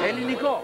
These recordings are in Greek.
Ελληνικό.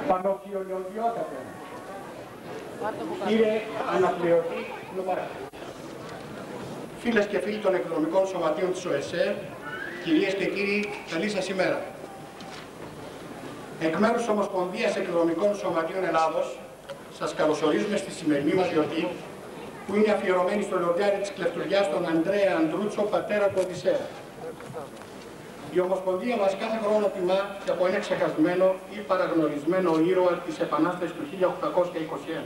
Πανοφιολιωτιότατε, κύριε αναπληρωτή νομαρά, φίλες και φίλοι των εκδρομικών σωματείων της ΟΕΣΕ, κυρίες και κύριοι, καλή σας ημέρα. Εκ μέρους της Ομοσπονδίας Εκδρομικών Σωματείων Ελλάδος, σας καλωσορίζουμε στη σημερινή μας γιορτή, που είναι αφιερωμένη στο λιοντάρι της κλεφτουριάς των Ανδρέα Ανδρούτσο, πατέρα του Οδυσσέα. Η Ομοσπονδία μας κάθε χρόνο τιμά και από ένα ξεχασμένο ή παραγνωρισμένο ήρωα της Επανάστασης του 1821.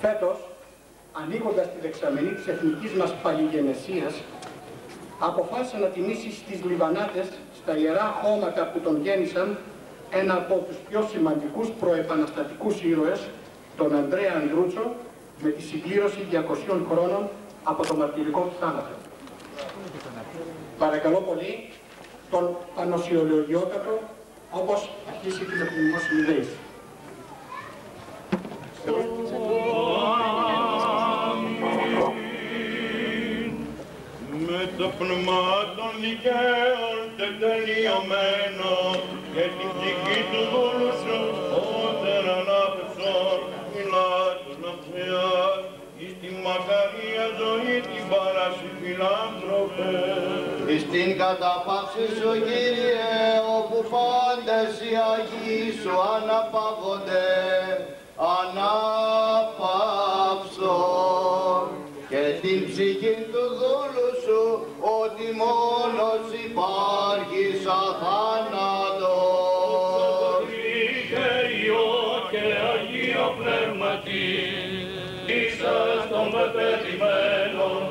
Φέτος, ανοίγοντας τη δεξαμενή της εθνικής μας παλιγενεσίας, αποφάσισε να τιμήσει στις Λιβανάτες, στα ιερά χώματα που τον γέννησαν, ένα από τους πιο σημαντικούς προεπαναστατικούς ήρωες, τον Ανδρέα Ανδρούτσο, με τη συμπλήρωση 200 χρόνων από το μαρτυρικό του θάνατο. Παρακαλώ πολύ τον Πανοσιολογιότατο όπως αρχίσει η τηλεπινημός συνειδέης. Με το πνεύμα των δικαίων τετελειωμένο και την ψυχή του δούλου σου ότερ ανάπευσον μιλάτους ναυτιάς εις την μακαρία ζωή την παράσι φιλάνθρωπε. Εις την κατάπαυση σου Κύριε, όπου πάντες οι Αγίοι σου αναπαύονται, αναπαύσον και την ψυχή του δούλου σου, ότι μόνος υπάρχεις αθάνατος. Και Υιό και Αγία Πνεύματι, ίσας των πεπετημένων,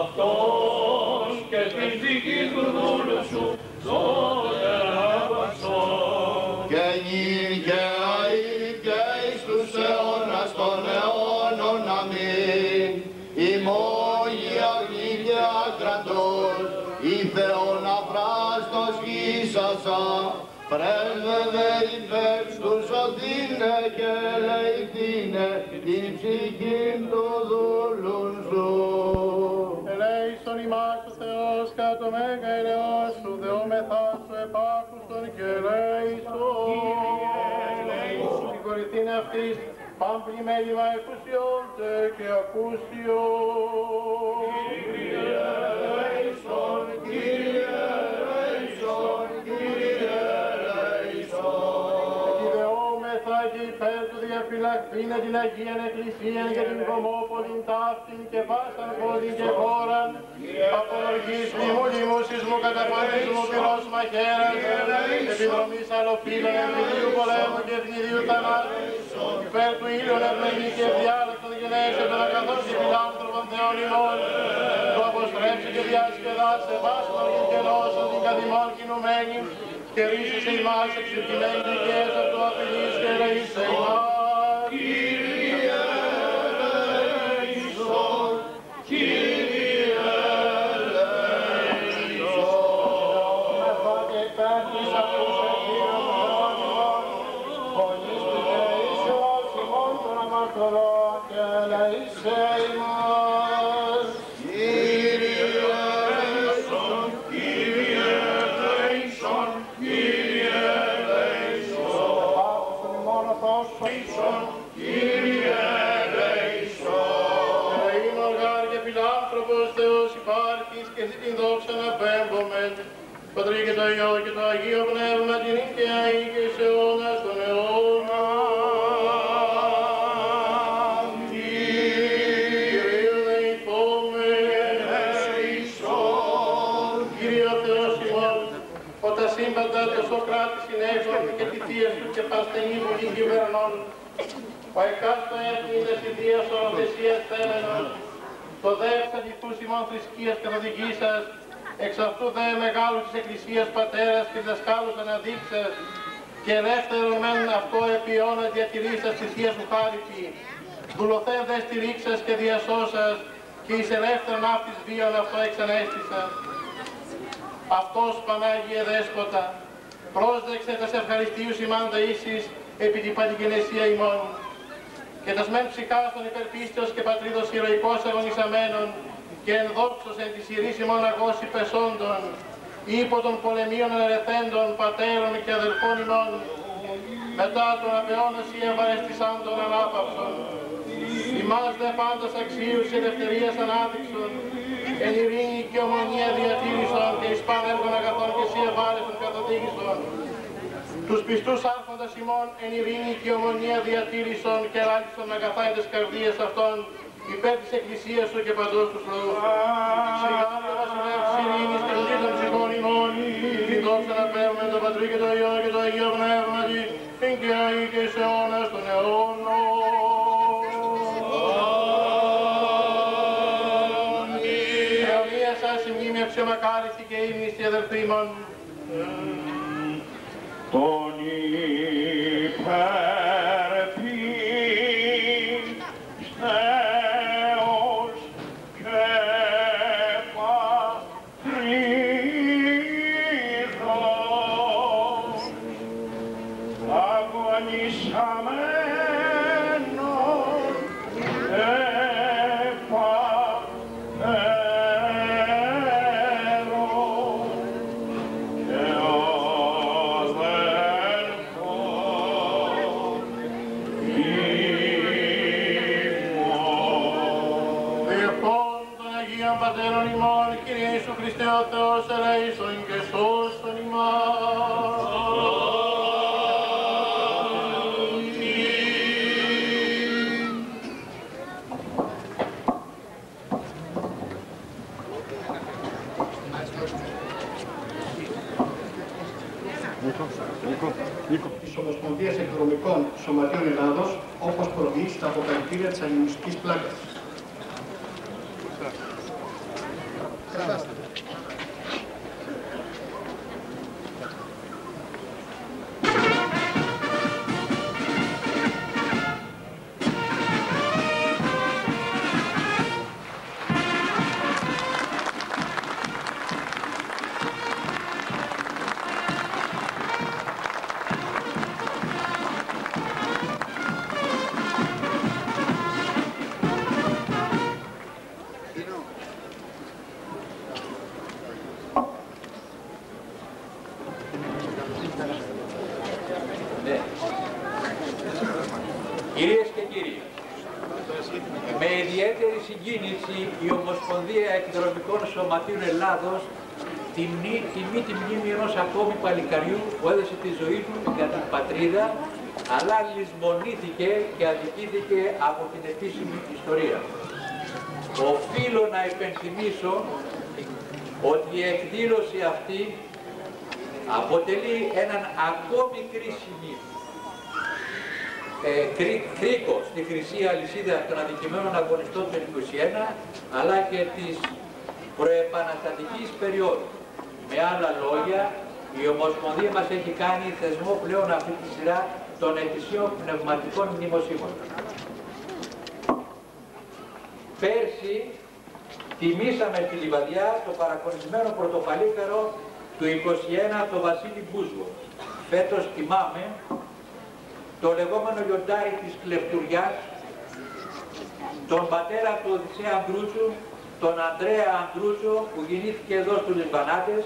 αυτόν και την ψυχή του δούλου σου, ζώτερ ανάπαυσον. Και νυν και αεί και εις τους αιώνας των αιώνων, αμήν. Ημών η αγνή και άκραντος, η Θεόν αφράστος γήσασα, πρέσβευε υπέρ τους σωθήνε και ελεηθήνε την ψυχή του δούλου σου. Ελέησον ημάς ο Θεός κατ' το μέγα ελεός σου, δεόμεθά σου επάκουστον και ελέησον. Συγχωρηθήν αυτής, πάμπλη μέλημα εκουσιόντε και ακούσιον. Κύριε ελέησον, Κύριε ελέησον, Κύριε ελέησον. Επιδεόμεθα και υπέρ του διαφυλαχθήνε την Αγίαν Εκκλησίαν και την Κομόπολην ταύτην και βάσαν πόδιν και χώραν, απολογής μνημού λοιμού σεισμού καταπονισμού πυρός μαχαίρας, επιδρομής αλλοφύλων εμφυλίου πολέμου και ευνηδίου θανάτου, υπέρ του ήλιον ευλογή και διάλεκτον γενέσαι των αγαθών και φιλάνθρωπων Θεών ημών, το αποστρέψει και διασκεδάσε βάσαν αγγελώσεων την καθημών κινουμένη, και ρίσεις ημάς εξυπημένη δικαίες από το αφιλής και ελεήσε ημάς. Κύριε ελέησον, Κύριε ελέησον. Μεθάτε εκπέμπτης αυτούς Αγίων Θεών ημών, φωνής του ελεήσεως ημών των αμαρτωλών και ελεήσε ημάς. Κύριε ελέησον, Κύριε ελέησον, Κύριε ελέησον. Επάκουσον ημών ο Θεός σου, Κύριε ελέησον. ελεήν οργάρ και φιλάνθρωπος Θεός υπάρχεις και εσύ την δόξα να πέμπομεν. Πατρί και το Υιό και το Αγίο Πνεύμα την εις και αεί και εις αιώνας των αιώνων. Κύριε δεηθόμεν. Κύριε ο Θεός ημών, όταν σύμπαντα το Σοκράτη συνέχον και τη θεία σου και παστενή βουλή κυβερνών, ο εκάστο έθνης ιδίας οροδεσίας θέλενος, το δε εξαντηθούς ημών θρησκείας καθοδηγήσας, εξ αυτού δε μεγάλου της Εκκλησίας πατέρας και δασκάλους αναδείξας, και ελεύθερον μεν αυτό επί αιώνα διατηρήσας τη θεία σου χάριτη, δουλωθέν δε στηρίξας και διασώσας, και εις ελεύθερον αυτής βίων αυτό εξανέστησας. Αυτός Πανάγιε Δέσποτα, πρόσδεξε τας ευχαριστίους ημάν δεήσεις επί την πατηγενεσία ημών, και τας μεν ψυχάς των υπερπίστεως και πατρίδος ηρωικός αγωνισαμένων, και ενδόξως εν της ηρής ημών αγώς υπεσόντων, υπό των πολεμίων ερεθέντων πατέρων και αδελφών ημών, μετά τον απεώνας ή ευαρεστησάν των ανάπαυσων. Ημάς δε πάντας αξίους ελευθερίας ανάδειξον, εν ειρήνη και ομονία διατήρησον και εις παν έργων αγαθών και εσύ ευάρεσον καθοδήγησον. Τους πιστούς άρχοντας ημών εν ειρήνη και ομονία διατήρησον και ελάχιστον αγαθά εν τες καρδίες αυτών, υπέρ της Εκκλησίας σου και παντός τους λαούς. Σιγάρι ο βασιλεύς ειρήνης και ζωή των ψυχών ημών, την δόξα να παίρνουμε τον Πατρί και το Υιό και το Αγίο Πνεύματι, την και αεί και εις αιώνας των αιώνων. Ευλία σας η μνήμη αξιομακάριστη και ύμνηστη αδελφοί ημών. Τον υπερπήν Θεός και πατρίδος Πατέρων ημών, Κύριε Ιησού Χριστέ ο Θεός, ελέησον και σώσον ημάς. Της Ομοσπονδίας Εκδρομικών Σωματείων Ελλάδος, όπως προβεί στα αποκαλυπτήρια της Αγγλιστικής Πλάκας. Κυρίες και κύριοι, με ιδιαίτερη συγκίνηση η Ομοσπονδία Εκδρομικών Σωματείων Ελλάδος τιμεί τη μνήμη ενός ακόμη παλικαριού που έδωσε τη ζωή του για την πατρίδα, αλλά λησμονήθηκε και αδικήθηκε από την επίσημη ιστορία. Οφείλω να υπενθυμίσω ότι η εκδήλωση αυτή αποτελεί έναν ακόμη κρίσιμη κρίκο στη χρυσή αλυσίδα των αδικημένων αγωνιστών του 1921, αλλά και της προεπαναστατικής περίοδου. Με άλλα λόγια, η Ομοσπονδία μας έχει κάνει θεσμό πλέον αυτή τη σειρά των ετησίων πνευματικών μνημοσύμων. Πέρσι τιμήσαμε στη Λιβαδιά το παρακονισμένο πρωτοπαλίκαρο του 1921, τον Βασίλη Μπούζο. Φέτος τιμάμε το λεγόμενο λιοντάρι της Κλεφτουριάς, τον πατέρα του Οδυσσέα Ανδρούτσου, τον Ανδρέα Ανδρούτσο, που γεννήθηκε εδώ στους Λιβανάτες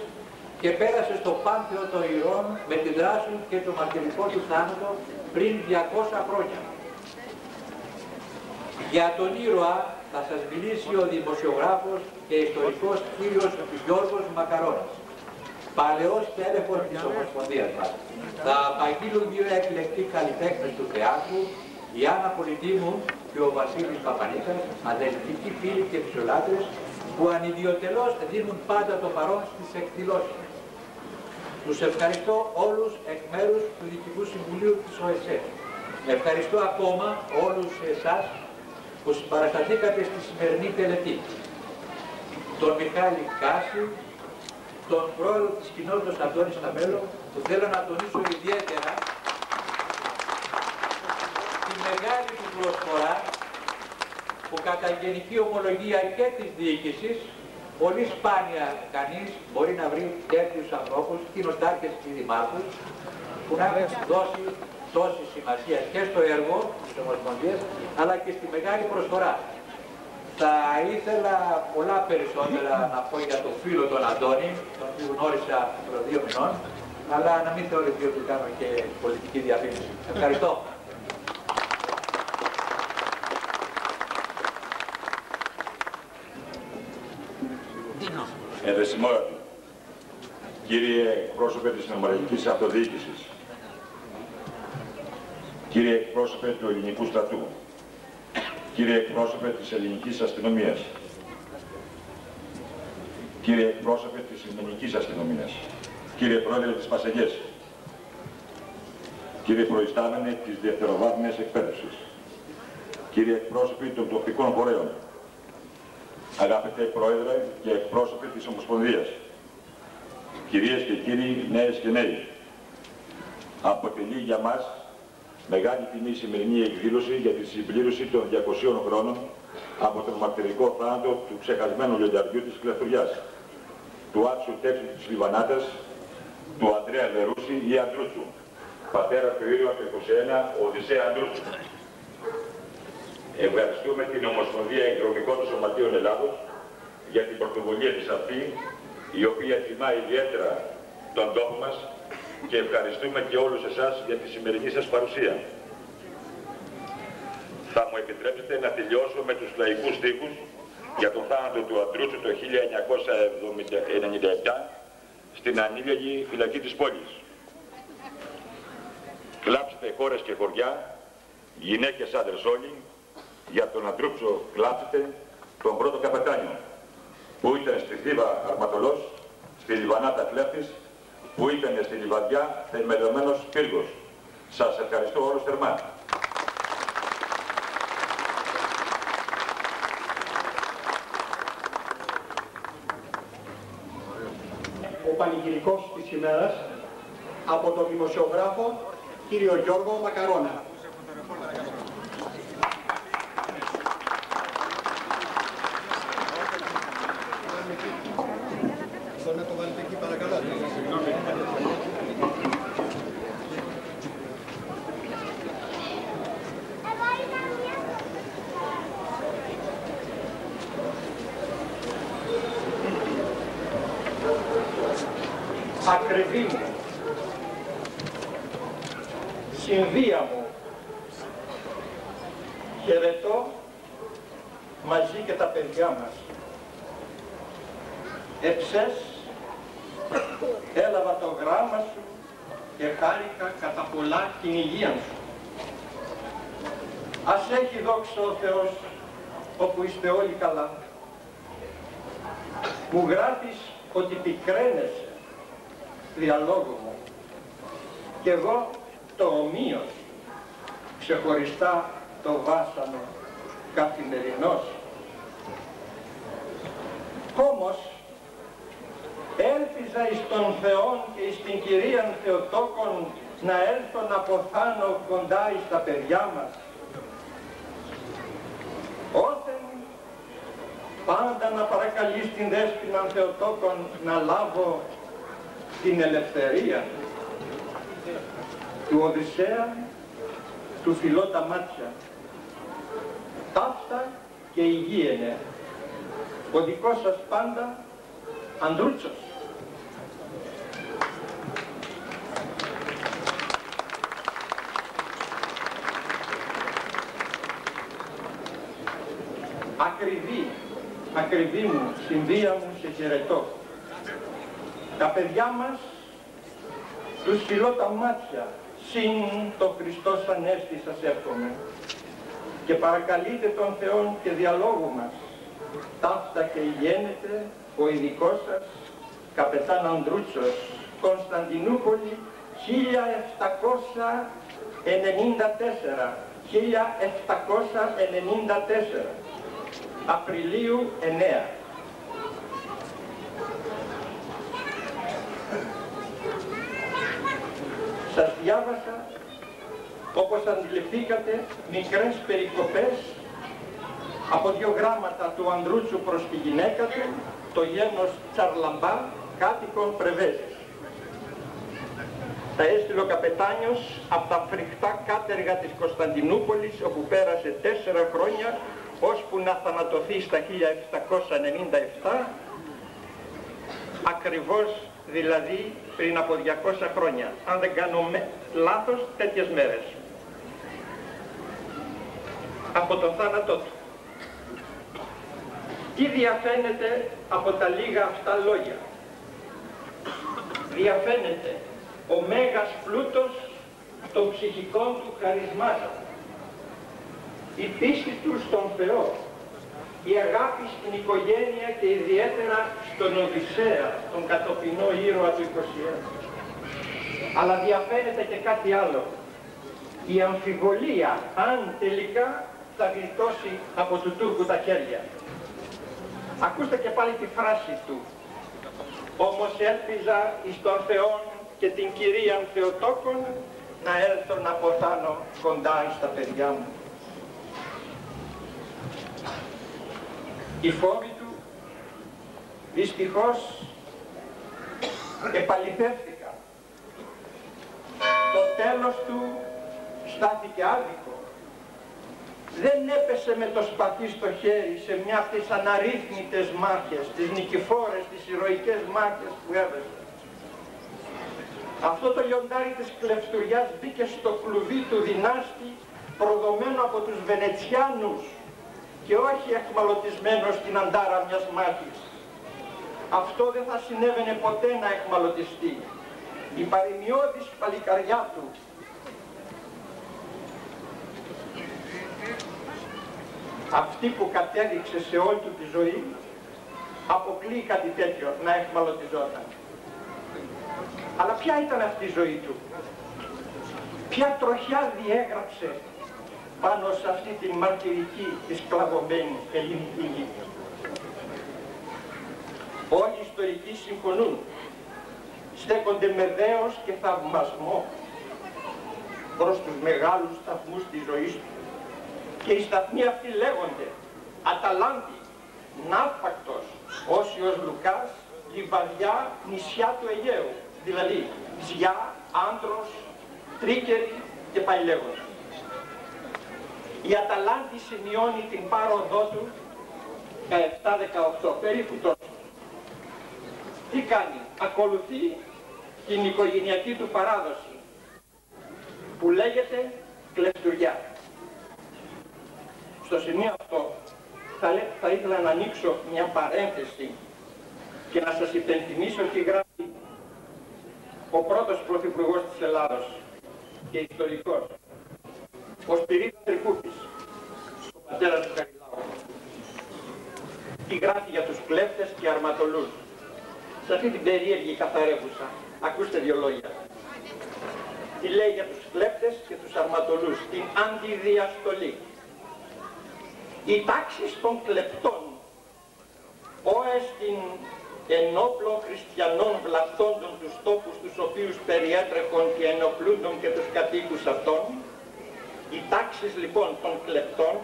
και πέρασε στο Πάνθεο των Ηρών με τη δράση του και το μαρτυρικό του θάνατο πριν 200 χρόνια. Για τον ήρωα θα σας μιλήσει ο δημοσιογράφος και ιστορικός κύριος Γιώργος Μακαρώνας, παλαιός τέλεχος της Ομοσπονδίας μας. Θα απαγγείλουν δύο εκλεκτοί καλλιτέχνες του θεάτρου, η Άννα Πολιτήμου και ο Βασίλης Παπανίκας, αδελφικοί φίλοι και φυσιολάτρες, που ανιδιοτελώς δίνουν πάντα το παρόν στις εκδηλώσεις. Τους ευχαριστώ όλους εκ μέρους του Διοικητικού Συμβουλίου της ΟΕΣΕ. Ευχαριστώ ακόμα όλους εσάς που συμπαρασταθήκατε στη σημερινή τελετή. Τον Μιχάλη Κάση, τον πρόεδρο της κοινότητας Αντώνη Σταμέλο, που θέλω να τονίσω ιδιαίτερα τη μεγάλη του προσφορά που κατά γενική ομολογία και της διοίκησης, πολύ σπάνια κανείς μπορεί να βρει τέτοιους ανθρώπους, κοινοτάρχες και δημάρχους, που να έχουν δώσει τόση σημασία και στο έργο της Ομοσπονδίας, αλλά και στη μεγάλη προσφορά. Θα ήθελα πολλά περισσότερα να πω για τον φίλο τον Αντώνη, τον οποίο γνώρισα προ 2 μηνών, αλλά να μην θεωρηθεί ότι κάνω και πολιτική διαφήμιση. Ευχαριστώ. Ενδεσιμότατη, κύριε εκπρόσωπε της Νομαρχικής Αυτοδιοίκησης, κύριε εκπρόσωπε του Ελληνικού Στρατού, κύριε εκπρόσωπε της Ελληνικής Αστυνομίας, κύριε εκπρόσωπε της Ελληνικής Αστυνομίας, κύριε Πρόεδρε της Πασεγές, κύριε Προϊστάμενε της Δευτεροβάθμιας Εκπαίδευσης, κύριε εκπρόσωποι των τοπικών φορέων, αγαπητέ Πρόεδρε και εκπρόσωποι της Ομοσπονδίας, κυρίες και κύριοι, νέες και νέοι, αποτελεί για μας μεγάλη τιμή η σημερινή εκδήλωση για τη συμπλήρωση των 200 χρόνων από τον μαρτυρικό θάνατο του ξεχασμένου λιονταριού της Κλεφτουριάς, του άξιου τέξου της Λιβανάτας, του Ανδρέα Λερούση ή Ανδρούτσου, πατέρα του Ήλιου του 21, Οδυσσέα Αντρούτσου. Ευχαριστούμε την Ομοσπονδία Εκδρομικών Σωματείων Ελλάδος για την πρωτοβουλία της αυτή, η οποία τιμά ιδιαίτερα τον τόπο μας, και ευχαριστούμε και όλους εσάς για τη σημερινή σας παρουσία. Θα μου επιτρέψετε να τελειώσω με τους λαϊκούς στίχους για τον θάνατο του Αντρούτσου το 1997 στην ανήλιαγη φυλακή της πόλης. Κλάψτε χώρες και χωριά, γυναίκες, άντρες όλοι, για τον Αντρούτσο κλάψτε, τον πρώτο καπετάνιο, που ήταν στη Θήβα αρματολός, στη Λιβανάτα κλέφτης, που ήταν στη Λιβαδιά θεμελιωμένος πύργος. Σας ευχαριστώ όλους θερμά. Ο πανηγυρικός της ημέρας από τον δημοσιογράφο κύριο Γιώργο Μακαρόνα. Ακριβή μου, συνδία μου, χαιρετώ μαζί και τα παιδιά μας. Εψές, έλαβα το γράμμα σου και χάρηκα κατά πολλά την υγεία σου. Ας έχει δόξα ο Θεός όπου είστε όλοι καλά. Μου γράφεις ότι πικραίνεσαι διαλόγου μου, και εγώ το ομοίως, ξεχωριστά το βάσανο καθημερινός. Όμως έλπιζα εις τον Θεόν και εις την Κυρίαν Θεοτόκον να έλθω να ποθάνω κοντά εις τα παιδιά μας. Όθεν πάντα να παρακαλείς την Δέσποιναν Θεοτόκον να λάβω την ελευθερία του Οδυσσέα, του φιλώ τα μάτια. Ταύτα και υγιένε. Ο δικός σας πάντα Ανδρούτσος. Ακριβή μου, συνδία μου, σε χαιρετώ. Τα παιδιά μας τους φιλώ τα μάτια, συν το Χριστός Ανέστη σας εύχομαι. Και παρακαλείτε τον Θεόν και διαλόγου μας, ταύτα και υγιένεται ο ειδικός σας, καπετάν Ανδρούτσος, Κωνσταντινούπολη, 1794, 1794, Απριλίου 9. Σας διάβασα, όπως αντιληφθήκατε, μικρές περικοπές από 2 γράμματα του Ανδρούτσου προς τη γυναίκα του, το γένος Τσαρλαμπά, κάτοικον Πρεβέζης. Τα έστειλε ο καπετάνιος από τα φρικτά κάτεργα της Κωνσταντινούπολης, όπου πέρασε 4 χρόνια, ώσπου να θανατωθεί στα 1797, ακριβώς δηλαδή πριν από 200 χρόνια, αν δεν κάνω λάθος, τέτοιες μέρες, από τον θάνατό του. Τι διαφαίνεται από τα λίγα αυτά λόγια? Διαφαίνεται ο μέγας πλούτος των ψυχικών του χαρισμάτων, η πίστη του στον Θεό, η αγάπη στην οικογένεια και ιδιαίτερα στον Οδυσσέα, τον κατοπινό ήρωα του 21. Αλλά διαφαίνεται και κάτι άλλο. Η αμφιβολία αν τελικά θα γλιτώσει από του Τούρκου τα χέρια. Ακούστε και πάλι τη φράση του. Όμως έλπιζα εις τον Θεόν και την Κυρίαν Θεοτόκον να έλθω να ποθάνω κοντά εις τα παιδιά μου. Οι φόβοι του δυστυχώς επαληθεύτηκαν. Το τέλος του στάθηκε άδικο. Δεν έπεσε με το σπαθί στο χέρι σε μια από τις αναρρύθμιτες μάχες, τις νικηφόρες, τις ηρωικές μάχες που έβεσε. Αυτό το λιοντάρι της κλεφτουριάς μπήκε στο κλουβί του δυνάστη προδομένο από τους Βενετσιάνους και όχι εχμαλωτισμένο στην αντάρα μιας μάχης. Αυτό δεν θα συνέβαινε ποτέ να εχμαλωτιστεί. Η παροιμιώδης παλικαριά του, αυτή που κατέδειξε σε όλη του τη ζωή, αποκλείει κάτι τέτοιο να εχμαλωτιζόταν. Αλλά ποια ήταν αυτή η ζωή του? Ποια τροχιά διέγραψε πάνω σε αυτή την μαρτυρική τη σκλαβωμένη ελληνική γη? Όλοι οι ιστορικοί συμφωνούν, στέκονται με δέος και θαυμασμό προς τους μεγάλους σταθμούς της ζωής του. Και οι σταθμοί αυτοί λέγονται Αταλάντη, Ναύπακτος, Όσιος Λουκάς, Λιβαδιά, νησιά του Αιγαίου, δηλαδή Ζιά, Άντρος, Τρίκερη και πάει λέγοντας. Η Αταλάντη σημειώνει την πάροδό του 17-18, περίπου τόσο. Τι κάνει? Ακολουθεί την οικογενειακή του παράδοση που λέγεται κλεφτουριά. Στο σημείο αυτό θα ήθελα να ανοίξω μια παρένθεση και να σας υπενθυμίσω τι γράφει ο πρώτος πρωθυπουργός της Ελλάδος και ιστορικός, ο Σπυρίδων Τρικούπης, ο πατέρας του Χαριλάου. Τι γράφει για τους κλέφτες και αρματολούς. Σε αυτή την περίεργη καθαρεύουσα, ακούστε δύο λόγια. Τι λέει για τους κλέφτες και τους αρματολούς, την αντιδιαστολή. Οι τάξεις των κλεπτών, όεστιν ενόπλων χριστιανών βλαστόντων τους τόπους τους οποίους περιέτρεχον και ενοπλούντων και τους κατοίκους αυτών, οι τάξεις λοιπόν των κλεπτών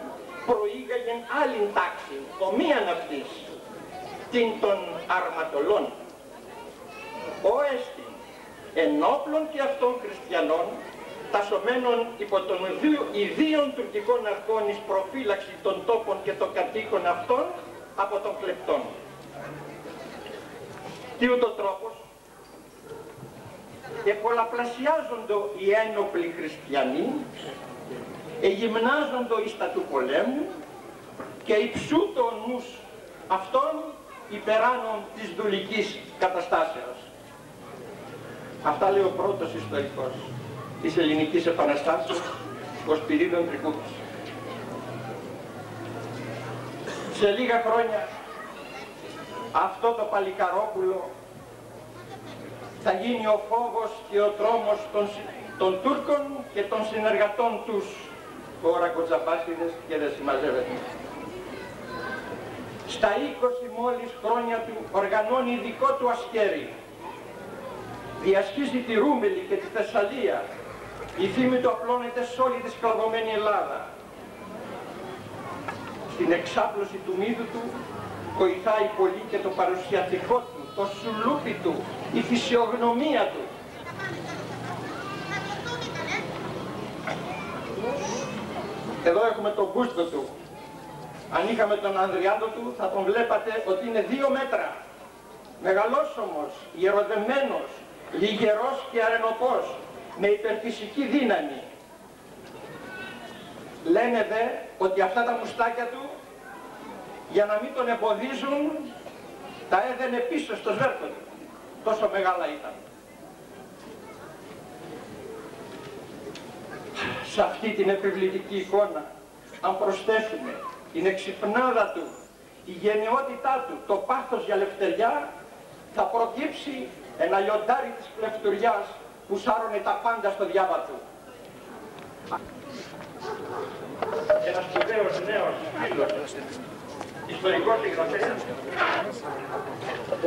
προήγαγεν άλλην τάξη, ομοίαν αυτής, την των αρματολών. Όεστιν ενόπλων και αυτών χριστιανών, τασωμένων υπό των ιδίων τουρκικών αρχών εις προφύλαξη των τόπων και των κατοίκων αυτών από των κλεπτών. Τι ούτω τρόπος, επολαπλασιάζοντο οι ένοπλοι χριστιανοί, εγυμνάζοντο εις τα του πολέμου και υψούτο ο νους αυτών υπεράνων της δουλικής καταστάσεως. Αυτά λέει ο πρώτος ιστορικός της Ελληνικής Επαναστάσεως, ο Σπυρίδων Τρικούπης. Σε λίγα χρόνια αυτό το παλικαρόπουλο θα γίνει ο φόβος και ο τρόμος των Τούρκων και των συνεργατών τους, τώρα κοτσαπάσιδες και δεν συμμαζεύεται. Στα 20 μόλις χρόνια του οργανώνει δικό του ασκέρι. Διασχίζει τη Ρούμελη και τη Θεσσαλία. Η φήμη του απλώνεται σε όλη τη σκλαβωμένη Ελλάδα. Στην εξάπλωση του μύθου του βοηθάει πολύ και το παρουσιαστικό του, το σουλούπι του, η φυσιογνωμία του. Εδώ έχουμε τον μπούστο του. Αν είχαμε τον Ανδριάντο του θα τον βλέπατε ότι είναι 2 μέτρα. Μεγαλόσωμος, ιεροδεμένος, λιγερός και αρενοπός, με υπερφυσική δύναμη. Λένε δε ότι αυτά τα μουστάκια του, για να μην τον εμποδίζουν, τα έδαινε πίσω στο σβέρκο του. Τόσο μεγάλα ήταν. Σε αυτή την επιβλητική εικόνα, αν προσθέσουμε την εξυπνάδα του, τη γενναιότητά του, το πάθος για ελευθεριά, θα προκύψει ένα λιοντάρι της κλεφτουριάς που σάρωνε τα πάντα στο διάβα του. Ένας σπουδαίος νέος φίλος, ιστορικός συγγραφέας,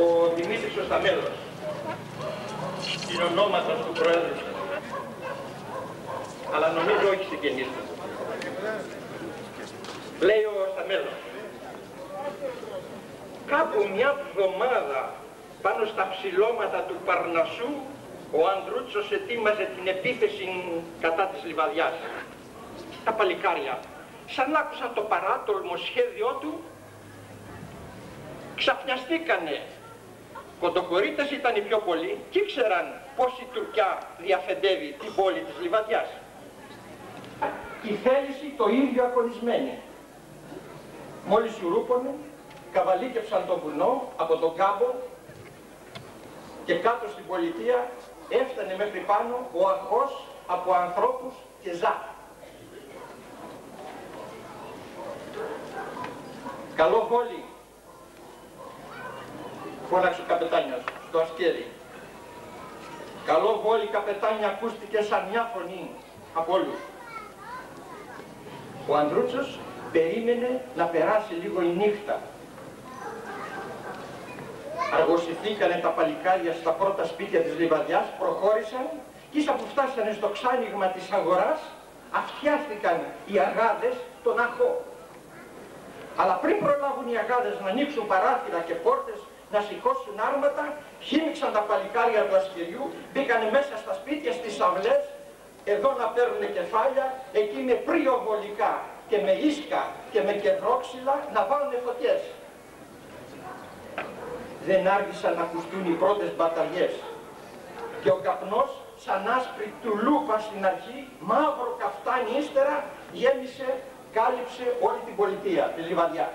ο Δημήτρης ο Σταμέλος, είναι ονόματος του Προέδρου, αλλά νομίζω όχι συγγενής του. Λέει ο Σταμέλος, κάπου μια εβδομάδα πάνω στα ψηλώματα του Παρνασσού ο Ανδρούτσος ετοίμαζε την επίθεση κατά της Λιβαδιάς. Τα παλικάρια, σαν άκουσαν το παράτολμο σχέδιό του, ξαφνιαστήκανε. Κοντοκορίτες ήταν οι πιο πολλοί και ήξεραν πως η Τουρκιά διαφεντεύει την πόλη της Λιβαδιάς. Η θέληση το ίδιο αγωνισμένη. Μόλις σουρούπωνε, καβαλίκεψαν το βουνό από τον κάμπο και κάτω στην πολιτεία έφτανε μέχρι πάνω ο αγχός από ανθρώπους και ζά. Καλό βόλι, φώναξε ο καπετάνιος στο ασκέρι. Καλό βόλι, καπετάνια, ακούστηκε σαν μια φωνή από όλους. Ο Ανδρούτσος περίμενε να περάσει λίγο η νύχτα. Αργοσυθήκανε τα παλικάρια στα πρώτα σπίτια της Λιβαδιάς, προχώρησαν και ίσα που φτάσανε στο ξάνοιγμα της αγοράς, αυτιάστηκαν οι αγάδες τον αχώ. Αλλά πριν προλάβουν οι αγάδες να ανοίξουν παράθυρα και πόρτες, να σηκώσουν άρματα, χύμιξαν τα παλικάρια του ασκεριού, μπήκανε μέσα στα σπίτια, στις αυλές, εδώ να παίρνουν κεφάλια, εκεί με πριοβολικά και με ίσκα και με κεδρόξυλα να βάλουν φωτιές. Δεν άργησαν να ακουστούν οι πρώτες μπαταριές και ο καπνός, σαν άσπρη τουλούπα στην αρχή, μαύρο καφτάνι ύστερα, γέμισε, κάλυψε όλη την πολιτεία, τη Λιβαδιά.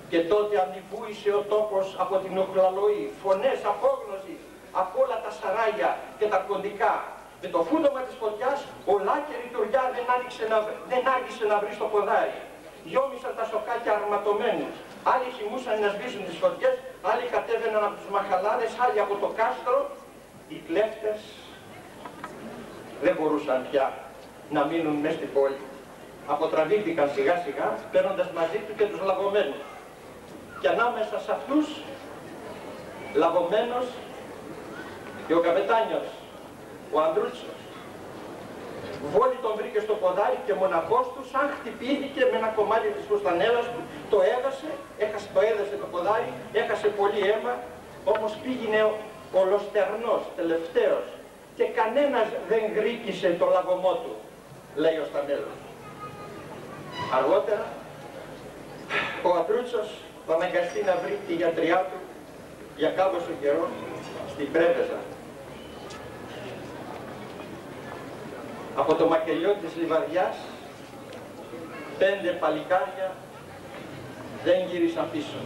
Και τότε ανυπούησε ο τόπος από την οχλαλοή, φωνές απόγνωση από όλα τα σαράγια και τα κοντικά. Με το φούντομα της φωτιάς, ο Λάκερη Τουριά δεν άργησε να βρει στο ποδάρι. Γιόμισαν τα σοκάκια αρματωμένους. Άλλοι χυμούσαν να σβήσουν τις φωτιές, άλλοι κατέβαιναν από τους μαχαλάδες, άλλοι από το κάστρο. Οι κλέφτες δεν μπορούσαν πια να μείνουν μέσα στην πόλη. Αποτραβήθηκαν σιγά σιγά, παίρνοντας μαζί του και τους λαβωμένους. Και ανάμεσα σε αυτούς, λαβωμένος και ο καπετάνιος, ο Ανδρούτσος. Βόλη τον βρήκε στο ποδάρι και μοναχός του, σαν χτυπήθηκε με ένα κομμάτι της φουστανέλας του, το έδεσε το ποδάρι, έχασε πολύ αίμα, όμως πήγαινε ολοστερνός, τελευταίος και κανένας δεν γρίκησε το λαβωμό του, λέει ο Στανέλος. Αργότερα, ο Ανδρούτσος θα αναγκαστεί να βρει τη γιατριά του για κάμβοσο καιρό στην Πρέβεζα. Από το μακελιό της Λιβαδιάς, 5 παλικάρια δεν γύρισαν πίσω.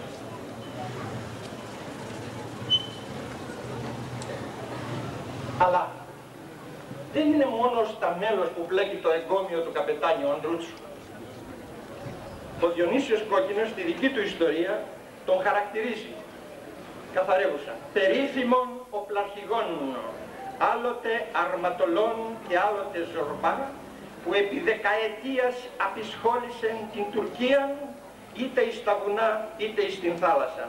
Αλλά δεν είναι μόνο στα μέλος που μπλέκει το εγκόμιο του καπετάνιου Ανδρούτσου. Ο Διονύσιος Κόκκινος στη δική του ιστορία τον χαρακτηρίζει καθαρεύουσα. Περίφημον οπλαρχηγών, άλλοτε αρματολών και άλλοτε ζορμπά, που επί δεκαετίας απεισχόλησεν την Τουρκία, είτε εις τα βουνά είτε εις την θάλασσα.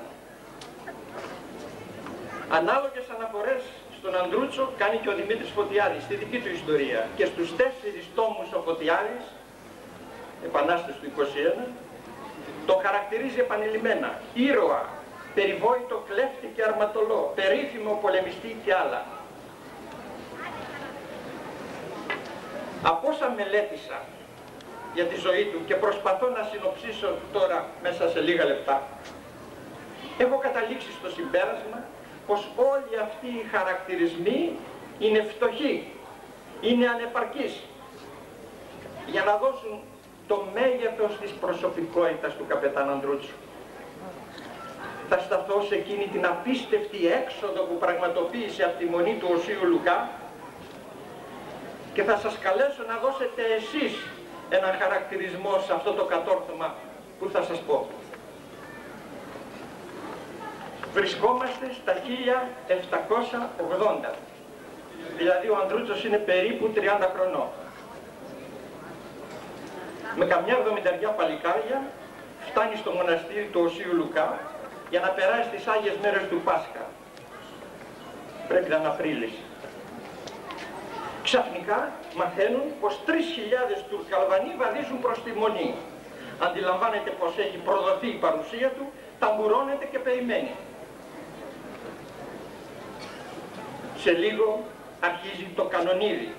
Ανάλογες αναφορές στον Ανδρούτσο κάνει και ο Δημήτρης Φωτιάδης στη δική του ιστορία και στους 4 τόμους ο Φωτιάδης, Επανάσταση του 21, το χαρακτηρίζει επανειλημμένα ήρωα, περιβόητο κλέφτη και αρματολό, περίφημο πολεμιστή και άλλα. Από όσα μελέτησα για τη ζωή του και προσπαθώ να συνοψίσω τώρα μέσα σε λίγα λεπτά, έχω καταλήξει στο συμπέρασμα πως όλοι αυτοί οι χαρακτηρισμοί είναι φτωχοί, είναι ανεπαρκείς για να δώσουν το μέγεθος της προσωπικότητας του καπετάν Ανδρούτσου. Θα σταθώ σε εκείνη την απίστευτη έξοδο που πραγματοποίησε από τη μονή του Οσίου Λουκά και θα σας καλέσω να δώσετε εσείς έναν χαρακτηρισμό σε αυτό το κατόρθωμα που θα σας πω. Βρισκόμαστε στα 1780, δηλαδή ο Ανδρούτσος είναι περίπου 30 χρονών. Με καμιά 70 παλικάρια φτάνει στο μοναστήρι του Οσίου Λουκά για να περάσει τις Άγιες Μέρες του Πάσχα. Πρέπει να είναι Απρίλης. Ξαφνικά μαθαίνουν πως 3.000 Τουρκαλβανοί βαδίζουν προς τη μονή. Αντιλαμβάνεται πως έχει προδοθεί η παρουσία του, ταμπουρώνεται και περιμένει. Σε λίγο αρχίζει το κανονίδι,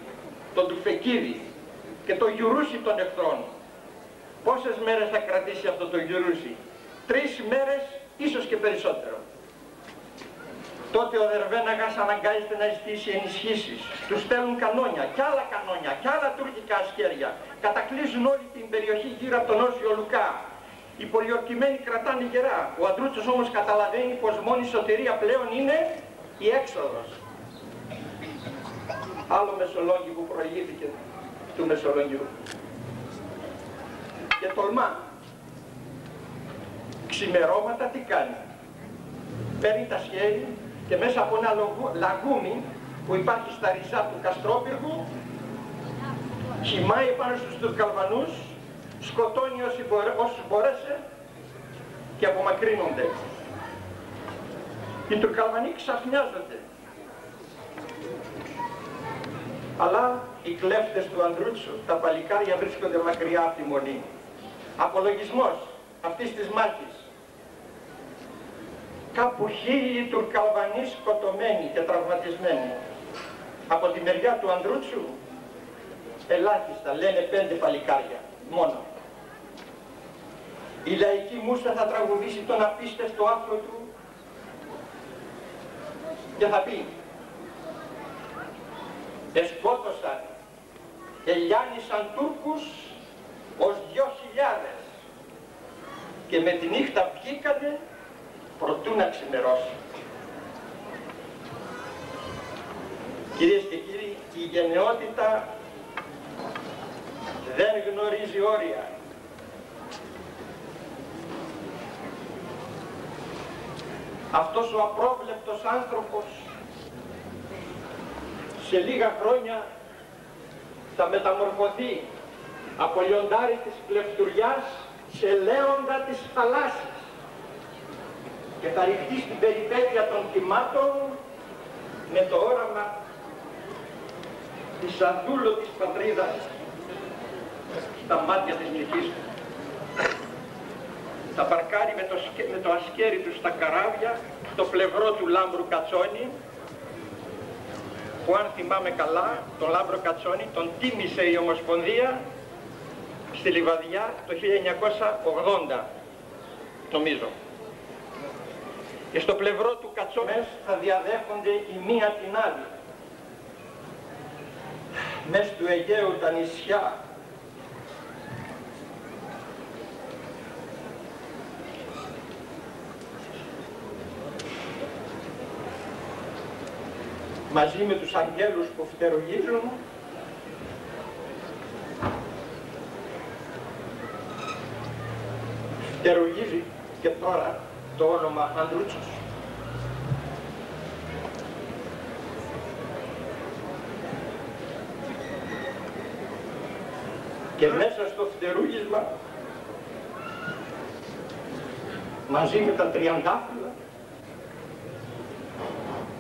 το τουφεκίδι και το γιουρούσι των εχθρών. Πόσες μέρες θα κρατήσει αυτό το γιουρούσι? 3 μέρες, ίσως και περισσότερο. Τότε ο Δερβέναγας αναγκάζεται να ζητήσει ενισχύσεις. Τους στέλνουν κανόνια, κι άλλα κανόνια, κι άλλα τουρκικά ασκέρια. Κατακλείζουν όλη την περιοχή γύρω από τον Όσιο Λουκά. Οι πολιορκημένοι κρατάνε γερά. Ο Αντρούτσος όμως καταλαβαίνει πως μόνη σωτηρία πλέον είναι η έξοδος. Άλλο Μεσολόγγι που προηγήθηκε του Μεσολογγιού. Και τολμά. Ξημερώματα τι κάνει? Παίρνει τα σχέδια και μέσα από ένα λαγούμι που υπάρχει στα ριζά του Καστρόπυργου χυμάει πάνω στους Τουρκαλβανούς, σκοτώνει όσους μπόρεσε και απομακρύνονται. Οι Τουρκαλβανοί ξαφνιάζονται. Αλλά οι κλέφτες του Ανδρούτσου, τα παλικάρια βρίσκονται μακριά από τη Μονή. Απολογισμός αυτής της μάχης. Κάπου 1000 Τουρκαλβανοί σκοτωμένοι και τραυματισμένοι. Από τη μεριά του Ανδρούτσου ελάχιστα, λένε 5 παλικάρια μόνο. Η λαϊκή μούστα θα τραγουδήσει τον απίστευτο άθρο του και θα πει: εσκότωσαν, ελιάνισαν Τούρκους ως 2.000 και με τη νύχτα βγήκανε προτού να ξημερώσει. Κυρίες και κύριοι, η γενναιότητα δεν γνωρίζει όρια. Αυτός ο απρόβλεπτος άνθρωπος σε λίγα χρόνια θα μεταμορφωθεί από λιοντάρι της κλεφτουριάς σε λέοντα της θαλάσσης και θα ρηχτεί στην περιπέτεια των θυμάτων με το όραμα της αδούλωτης πατρίδας στα μάτια της νυχής του. Θα παρκάρει με το ασκέρι του στα καράβια στο πλευρό του Λάμπρου Κατσόνη, που αν θυμάμαι καλά, τον Λάμπρο Κατσόνη τον τίμησε η Ομοσπονδία στη Λιβαδιά το 1980, νομίζω. Και στο πλευρό του Κατσόνες θα διαδέχονται η μία την άλλη. Μες του Αιγαίου τα νησιά, μαζί με τους αγγέλους που φτερουγίζουν, φτερουγίζει και τώρα το όνομα Ανδρούτσος. Και μέσα στο φτερούγισμα, μαζί με τα τριαντάφυλλα,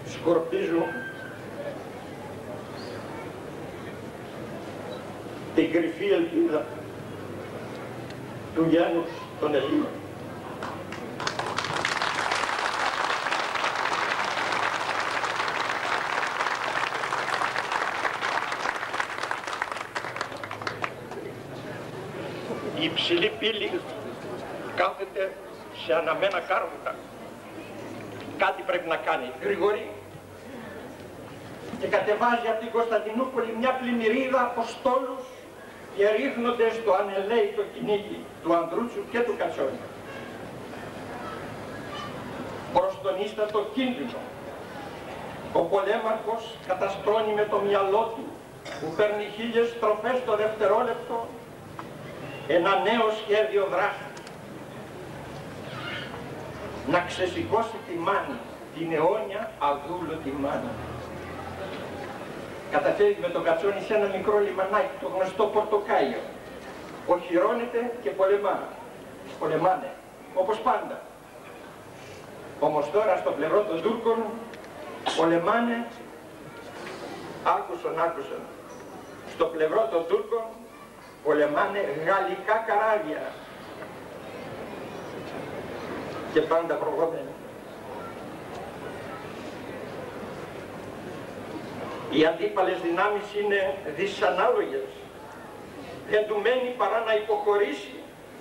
σκορπίζουν την κρυφή ελπίδα του γένους των Ελλήνων. Η υψηλή πύλη κάθεται σε αναμένα κάρβουνα. Κάτι πρέπει να κάνει. Γρηγορεί. Και κατεβάζει από την Κωνσταντινούπολη μια πλημμυρίδα αποστόλους και ρίχνονται στο ανελαίητο κυνήγι του Ανδρούτσου και του Κατσόνη. Προς τον ίστατο κίνδυνο, ο πολέμαρχος καταστρώνει με το μυαλό του, που παίρνει 1000 στροφές το δευτερόλεπτο, ένα νέο σχέδιο δράσης. Να ξεσηκώσει τη Μάνη, την αιώνια αδούλωτη Μάνη. Καταφέρει με τον Κατσόνη σε ένα μικρό λιμανάκι, το γνωστό Πορτοκάιο. Οχυρώνεται και πολεμά. Πολεμάνε, όπως πάντα. Όμως τώρα στο πλευρό των Τούρκων πολεμάνε, άκουσον, στο πλευρό των Τούρκων πολεμάνε γαλλικά καράβια. Και πάντα προβόμενοι. Οι αντίπαλες δυνάμεις είναι δυσανάλογες. Δεν του μένει παρά να υποχωρήσει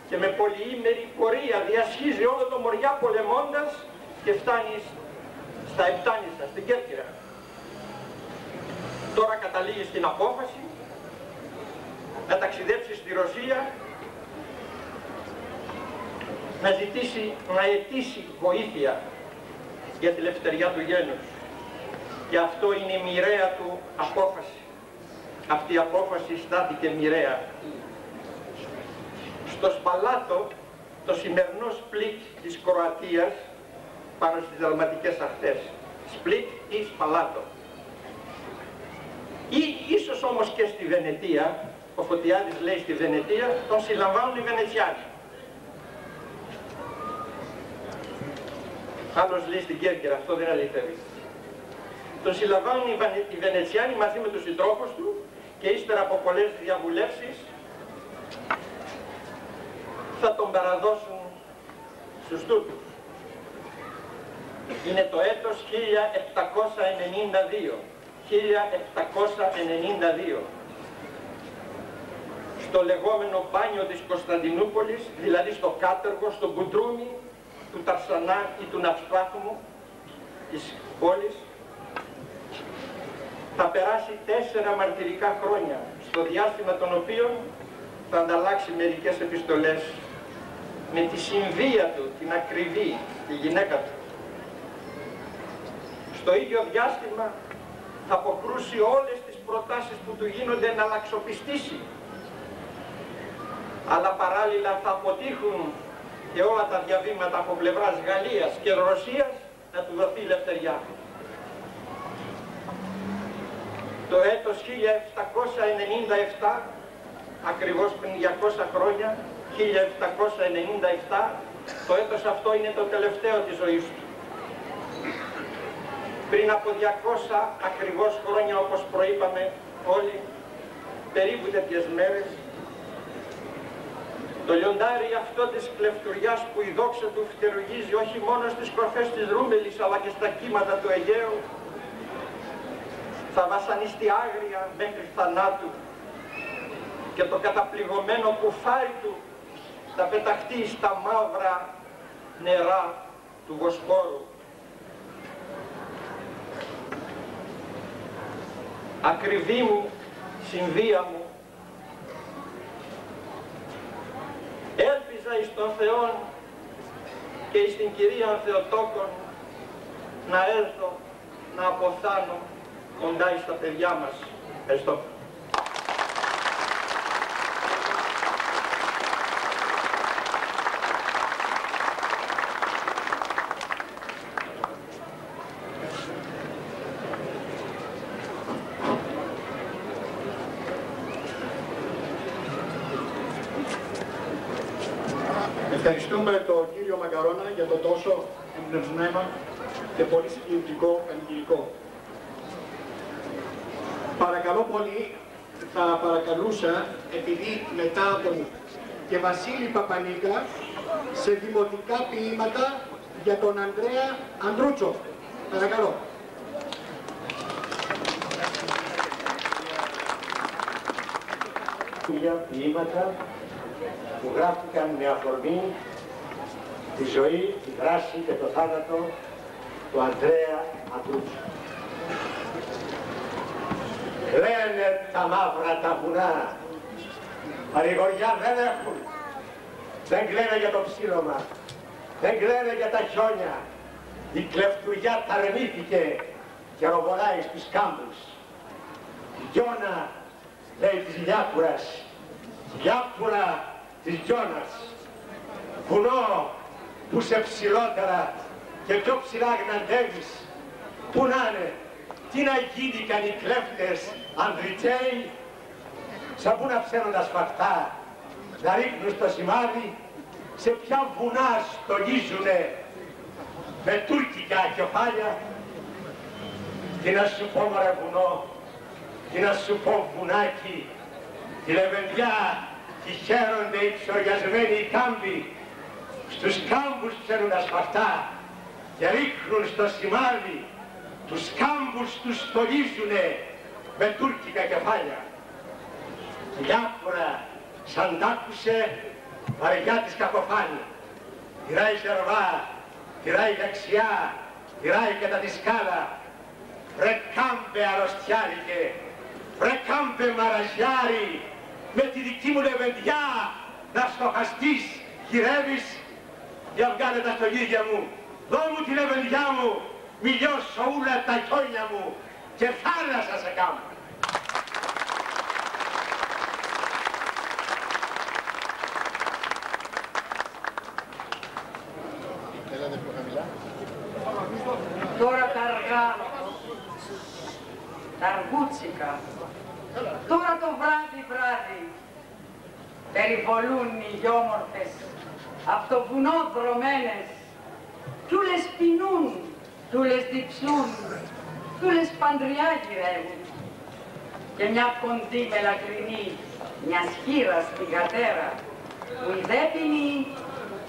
και με πολυήμερη πορεία διασχίζει όλο το Μοριά πολεμώντας και φτάνει στα Επτάνισσα, στην Κέρκυρα. Τώρα καταλήγει στην απόφαση να ταξιδέψει στη Ρωσία, να ζητήσει, να αιτήσει βοήθεια για τη ελευθεριά του γένους. Και αυτό είναι η μοιραία του απόφαση. Αυτή η απόφαση στάθηκε μοιραία. Στο Σπαλάτο, το σημερινό Σπλίτ της Κροατίας, πάνω στις δαλματικές ακτές. Σπλίτ ή Σπαλάτο. Ή ίσως όμως και στη Βενετία, ο Φωτιάδης λέει στη Βενετία, τον συλλαμβάνουν οι Βενετσιάνοι. Άλλος λέει στην Κέρκυρα, αυτό δεν αληθεύει. Τον συλλαμβάνουν οι Βενετσιάνοι μαζί με τους συντρόφους του και ύστερα από πολλές διαβουλεύσεις θα τον παραδώσουν στους Τούρκους. Είναι το έτος 1792. 1792. Στο λεγόμενο μπάνιο της Κωνσταντινούπολης, δηλαδή στο κάτεργο, στο μπουντρούμι του Ταρσανά ή του Ναυσπάθμου της πόλης, θα περάσει 4 μαρτυρικά χρόνια, στο διάστημα των οποίων θα ανταλλάξει μερικές επιστολές με τη συνδία του, την ακριβή, τη γυναίκα του. Στο ίδιο διάστημα θα αποκρούσει όλες τις προτάσεις που του γίνονται να αλλαξοπιστήσει. Αλλά παράλληλα θα αποτύχουν και όλα τα διαβήματα από πλευράς Γαλλίας και Ρωσίας να του δοθεί ελευθεριά. Το έτος 1797, ακριβώς πριν 200 χρόνια, 1797, το έτος αυτό είναι το τελευταίο της ζωής του. Πριν από 200 ακριβώς χρόνια, όπως προείπαμε όλοι, περίπου τέτοιες μέρες, το λιοντάρι αυτό της κλεφτουριάς που η δόξα του φτερουγίζει όχι μόνο στις κορφές της Ρούμελης αλλά και στα κύματα του Αιγαίου, θα βασανιστεί άγρια μέχρι θανάτου και το καταπληγωμένο κουφάρι του θα πεταχτεί στα μαύρα νερά του Βοσπόρου. Ακριβή μου, συνδία μου, έλπιζα εις τον Θεόν και εις την Κυρία Θεοτόκον να έλθω να αποθάνω κοντά εις τα παιδιά μας. Ευχαριστώ. Ευχαριστούμε τον κύριο Μακαρώνα για το τόσο εμπνευσμένο και πολύ συγκινητικό πανηγυρικό. Παρακαλώ πολύ, θα παρακαλούσα, επειδή μετά από και Βασίλη Παπανίκα, σε δημοτικά ποίηματα για τον Ανδρέα Ανδρούτσο. Παρακαλώ. Ποίηματα που γράφτηκαν με αφορμή τη ζωή, τη δράση και το θάνατο του Ανδρέα Ανδρούτσου. Κλαίνε τα μαύρα τα βουνά, παρηγοριά δεν έχουν. Δεν κλαίνε για το ψήλωμα, δεν κλαίνε για τα χιόνια. Η κλεφτουριά ταρνήθηκε και ροβολάει στους κάμπους. Γιώνα, λέει της Λιάκουρας, Λιάκουρα της Γιώνας. Βουνό που σε ψηλότερα και πιο ψηλά γναντεύεις. Πού να είναι, τι να γίνηκαν οι κλέφτες Ανδριτσέοι, σαν πού να ψένουν τα σφαχτά, να ρίχνουν στο σημάδι, σε ποια βουνά στολίζουνε με τουρκικά κεφάλια. Τι να σου πω μωρέ βουνό, τι να σου πω βουνάκι, τη λεβεντιά τη χαίρονται οι ψωριασμένοι οι κάμποι, στους κάμπους ψένουν τα σφαχτά και ρίχνουν στο σημάδι, τους κάμπους τους στολίζουνε με τουρκικά κεφάλια. Διάφορα σαν τ' άκουσε βαριά της κακοφάνεια. Τυράει ζερβά, τυράει δεξιά, τυράει κατά τη σκάλα. Βρε κάμπε αρρωστιάρικε, βρε κάμπε μαραζιάρι, με τη δική μου λεβεντιά να στοχαστείς, γυρεύεις. Για βγάλε τα στολίδια μου, δώ μου τη λεβεντιά μου, μη λιώσω ούλα τα χιόνια μου και θάλασσα σε κάνω. Τώρα τα αργά, τα αργούτσικα, τώρα το βράδυ περιβολούν οι γιόμορφες απ' το βουνό δρομένες, κι ούλες πεινούν, κι ούλες διψούν, κι ούλες παντριά γυρεύουν. Και μια κοντή μελακρινή, μια χείρα στην κατέρα, μου ιδέ πεινεί,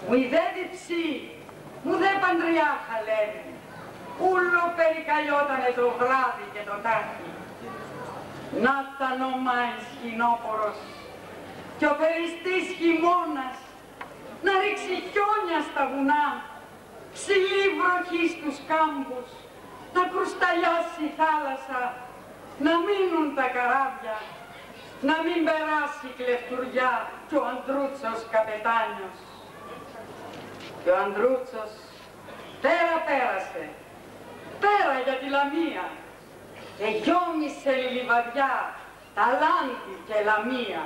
μου ιδέ διψεί, μου δε παντριά χαλεύει. Ούλο περικαλιότανε το βράδυ και το τάχι. Να τα νόμα ενσχυνόπορος κι ο περιστής χειμώνας να ρίξει χιόνια στα βουνά, ψηλή βροχή στους κάμπους, να κρουσταλιάσει η θάλασσα, να μείνουν τα καράβια, να μην περάσει η κλεφτουριά κι ο Ανδρούτσος καπετάνιος. Και ο Ανδρούτσος πέρα πέρασε, πέρα για τη Λαμία και γιόμισε η λιβαδιά, ταλάντη και λαμία.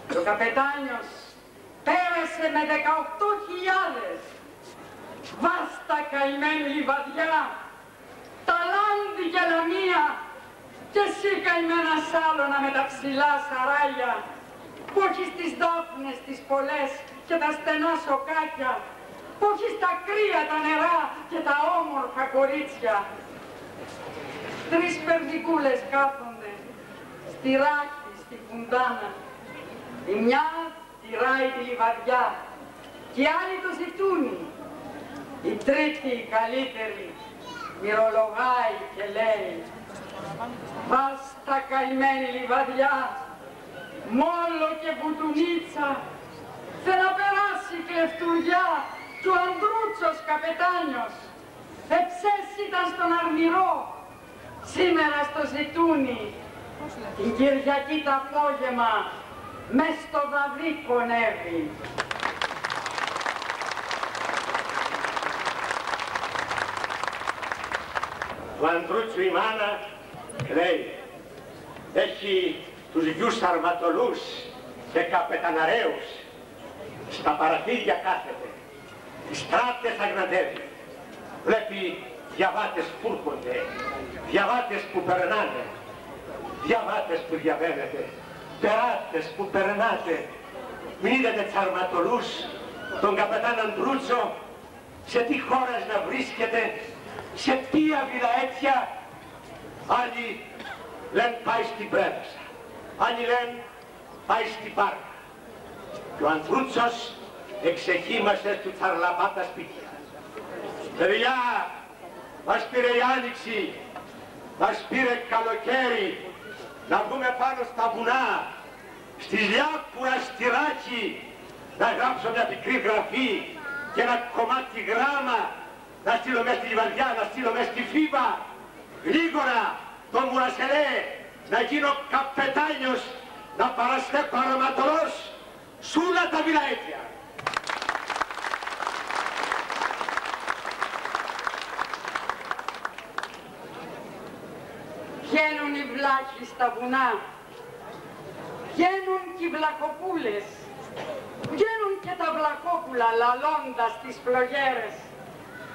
Και ο καπετάνιος πέρασε με 18.000, βάστα καημένη λιβαδιά, ταλάντη και λαμία, και εσύ καημένας άλλονα με τα ψηλά σαράγια, που έχεις τις δάφνες τις πολλές και τα στενά σοκάκια, που έχεις τα κρύα τα νερά και τα όμορφα κορίτσια. Τρεις περδικούλες κάθονται στη ράχη, στη φουντάνα. Η μια τυράει τη λιβαδιά και η άλλη το ζητούνι. Η τρίτη, η καλύτερη, μυρολογάει και λέει: «Βάστα καημένη λιβαδιά, μόλο και μπουτουνίτσα, θε να περάσει η κλεφτουριά κι ο Ανδρούτσος καπετάνιος. Εψές ήταν στον Αρμυρό, σήμερα στο ζητούνι, την Κυριακή το απόγευμα μες στο βαδί πονεύει». Του Ανδρούτσου η μάνα λέει, έχει τους γιους αρματολούς και καπεταναραίους, στα παραθύρια κάθεται, τις στράτες αγναντεύει, βλέπει διαβάτες που έρχονται, διαβάτες που περνάνε, διαβάτες που διαβαίνετε, περάτες που περνάτε. Μην είδατε τους αρματολούς, τον καπετάν Ανδρούτσο, σε τι χώρας να βρίσκεται, σε ποια βιλαέτια. Άλλοι λένε πάει στην Πρέβεσα, άλλοι λένε πάει στην Πάρκα. Και ο Ανδρούτσος εξεχήμασε του τσαρλαμά τα σπίτια. Παιδιά, μας πήρε η Άνοιξη, μας πήρε καλοκαίρι, να βγούμε πάνω στα βουνά, στη Λιάκουρα, στη Ράκη, να γράψω μια πικρή γραφή και ένα κομμάτι γράμμα, να στείλω μες στη Λιβαδιά, να στείλω μες στη Φίβα, γρήγορα τον Μουρασελέ, να γίνω καπετάνιος, να παραστέκω αρματολός σ' όλα τα βιλαέτια. Βγαίνουν οι βλάχοι στα βουνά, βγαίνουν και οι βλακοπούλες, βγαίνουν και τα βλακόπουλα λαλώντας τις φλογέρες,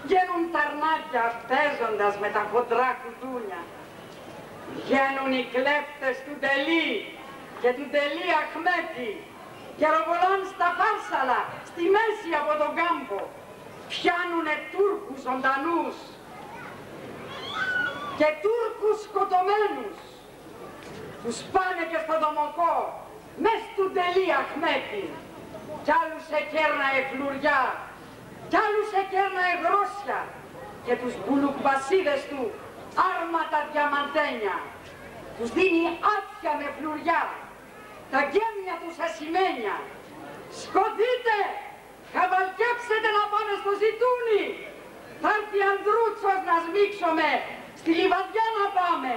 βγαίνουν τα αρνάκια παίζοντας με τα χοντρά κουτούνια, βγαίνουν οι κλέφτες του Ντελή και του Ντελή Αχμέτη και ροβολάν στα Φάρσαλα, στη μέση από τον κάμπο, πιάνουνε Τούρκους ζωντανούς και Τούρκους σκοτωμένους, τους πάνε και στο Δομοκό, μες του Ντελή Αχμέτη, κι άλλους εκέρναε φλουριά, κι άλλους εκέρναε γρόσια και τους μπουλουκβασίδες του άρματα διαμαντένια. τους δίνει άτια με φλουριά, τα γέμια τους ασημένια. Σκοτείτε, χαβαλκέψετε να πάμε στο ζητούνι. Θα έρθει Ανδρούτσος να σμίξουμε, στη Λιβαδιά να πάμε.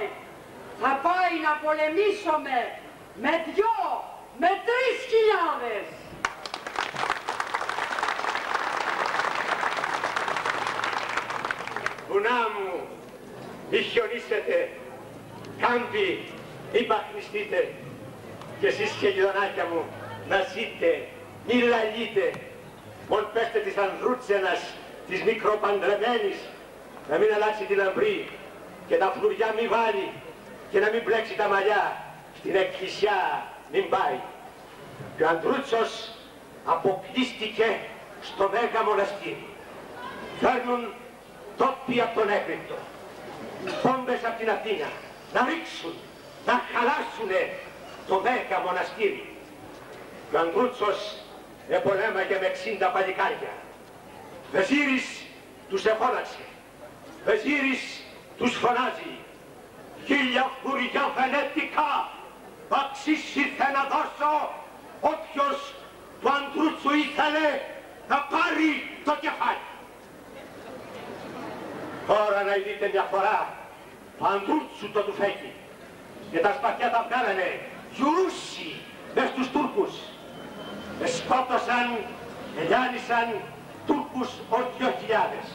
Θα πάει να πολεμήσουμε με 2, με 3.000. Βουνά μου, μη χιονίσετε, κάμπι, μη παχνιστείτε, και εσείς χελιδονάκια μου, να ζείτε, μη λαλείτε, μόλ πέστε της Ανδρούτσενας, της μικροπαντρεμένης, να μην αλλάξει την λαμπρή και τα φλουριά μη βάλει και να μην μπλέξει τα μαλλιά, στην εκκλησιά μην πάει. Και ο Ανδρούτσος αποκλείστηκε στο Μέγα Μοναστήρι. Φέρνουν τόποι από τον έκρηκτο, πόμπες από την Αθήνα, να ρίξουν, να χαλάσουνε το Μέγα Μοναστήρι. Και ο Ανδρούτσος επολέμαγε με 60 παλικάρια. Βεζίρης τους εφώναξε, Βεζίρης τους φωνάζει, 1000 φουριά βενετικά, αξίς ήρθε να δώσω όποιος του Ανδρούτσου ήθελε να πάρει το κεφάλι. Τώρα να δείτε μια φορά, το Ανδρούτσου το του φέγγει και τα σπαθιά τα βγάλανε γιουρούσι μες στους Τούρκους. Σκότωσαν, ελιάνισαν Τούρκους ως 2.000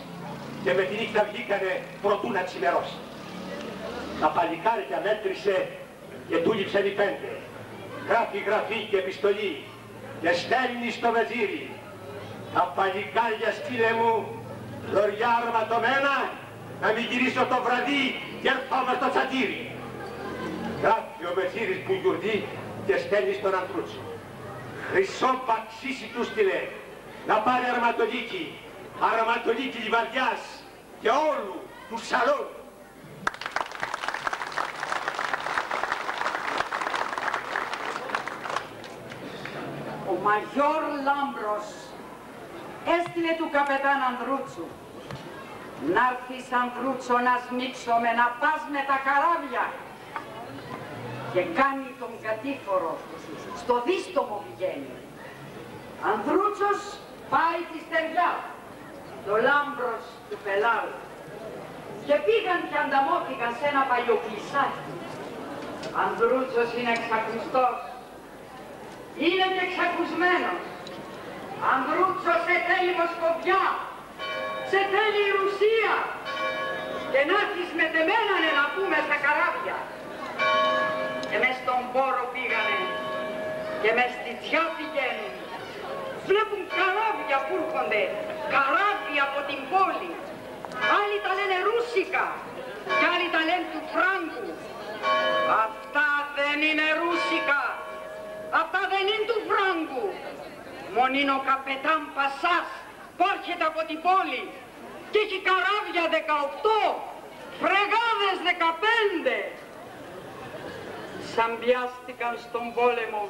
και με τη νύχτα βγήκανε προτού να ξημερώσει. Τα παλικάρια μέτρησε και τούληψε οι 5. Γράφει γραφή και επιστολή και στέλνει στο Βεζίρι. Τα παλικάρια, στείλε μου λωριά αρματωμένα να μην γυρίσω το βραδύ και έρθω μες στο τσαντήρι. Γράφει ο Βεζίρις που γιουρτεί και στέλνει στον Ανδρούτσο. Χρυσό παξίσι του στείλε να πάρει αρματολίκη Λιβαδιάς και όλου του σαλόνου. Ο Μαγιόρ Λάμπρος έστειλε του καπετάν Ανδρούτσου. «Να'ρθεις Ανδρούτσο να σμίξουμε, να πας με τα καράβια». Και κάνει τον κατήφορο, στο δίστομο πηγαίνει. Ανδρούτσος πάει τη στεριά, το Λάμπρος του πελάρου. Και πήγαν και ανταμώθηκαν σε ένα παλιοκλεισάκι. Ανδρούτσος είναι εξακουστός. Είναι και εξακουσμένος. Ανδρούτσος σε θέλει Μοσκοβιά, σε θέλει η Ρουσία. Και να έρθεις μετεμένανε να πούμε στα καράβια. Και μες στον πόρο πήγανε και μες στη τζιά πηγαίνουν. Βλέπουν καράβια που έρχονται, καράβια από την πόλη. Άλλοι τα λένε ρούσικα και άλλοι τα λένε του Φράγκου. Αυτά δεν είναι ρούσικα, αυτά δεν είναι του Φράγκου. Μόνο είναι ο καπετάν Πασάς που έρχεται από την πόλη και έχει καράβια 18, φρεγάδες 15. Σαν πιάστηκαν στον πόλεμο,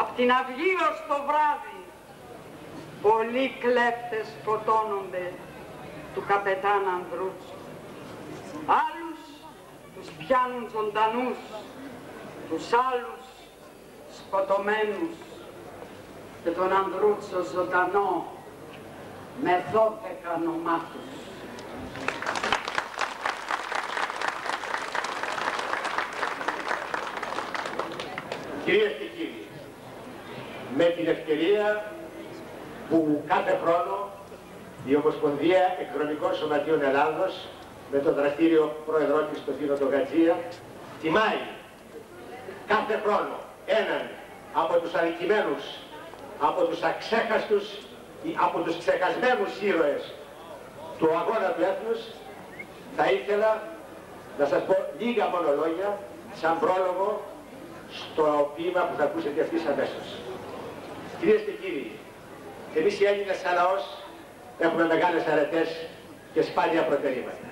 απ' την αυγή ως το βράδυ, πολλοί κλέφτες σκοτώνονται του καπετάν Ανδρούτσου. Άλλους τους πιάνουν ζωντανούς, τους άλλους σκοτωμένους και τον Ανδρούτσο ζωντανό με 12 νομάτους. Κυρίες και κύριοι, με την ευκαιρία που κάθε χρόνο η Ομοσπονδία Εκδρομικών Σωματείων Ελλάδος με τον δραστήριο πρόεδρό της, τον Τίνο τον Κατσία, τιμάει κάθε χρόνο έναν από τους αδικημένους, από τους αξέχαστους ή από τους ξεχασμένους ήρωες του αγώνα του έθνους. Θα ήθελα να σας πω λίγα μόνο λόγια σαν πρόλογο στο ποίημα που θα ακούσετε αυτής αμέσως. Κυρίες και κύριοι, εμείς οι Έλληνες σαν λαός έχουμε μεγάλες αρετές και σπάνια προτερήματα.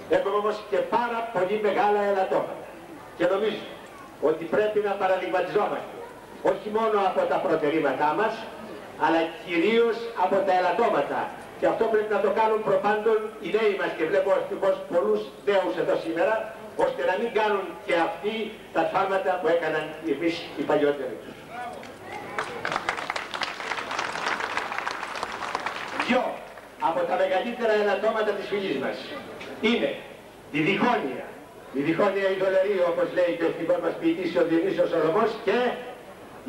Έχουμε όμως και πάρα πολύ μεγάλα ελαττώματα. Και νομίζω ότι πρέπει να παραδειγματιζόμαστε όχι μόνο από τα προτερήματά μας, αλλά κυρίως από τα ελαττώματα. Και αυτό πρέπει να το κάνουν προπάντων οι νέοι μας, και βλέπω ευτυχώς πολλούς νέους εδώ σήμερα, ώστε να μην κάνουν και αυτοί τα σφάλματα που έκαναν εμείς οι παλιότεροι τους. Δυο από τα μεγαλύτερα ελαττώματα της φυλής μας είναι η διχόνοια. Η διχόνοια ειδωλερή, όπως λέει και ο εθνικός μας ποιητής ο Διονύσιος Σολωμός, και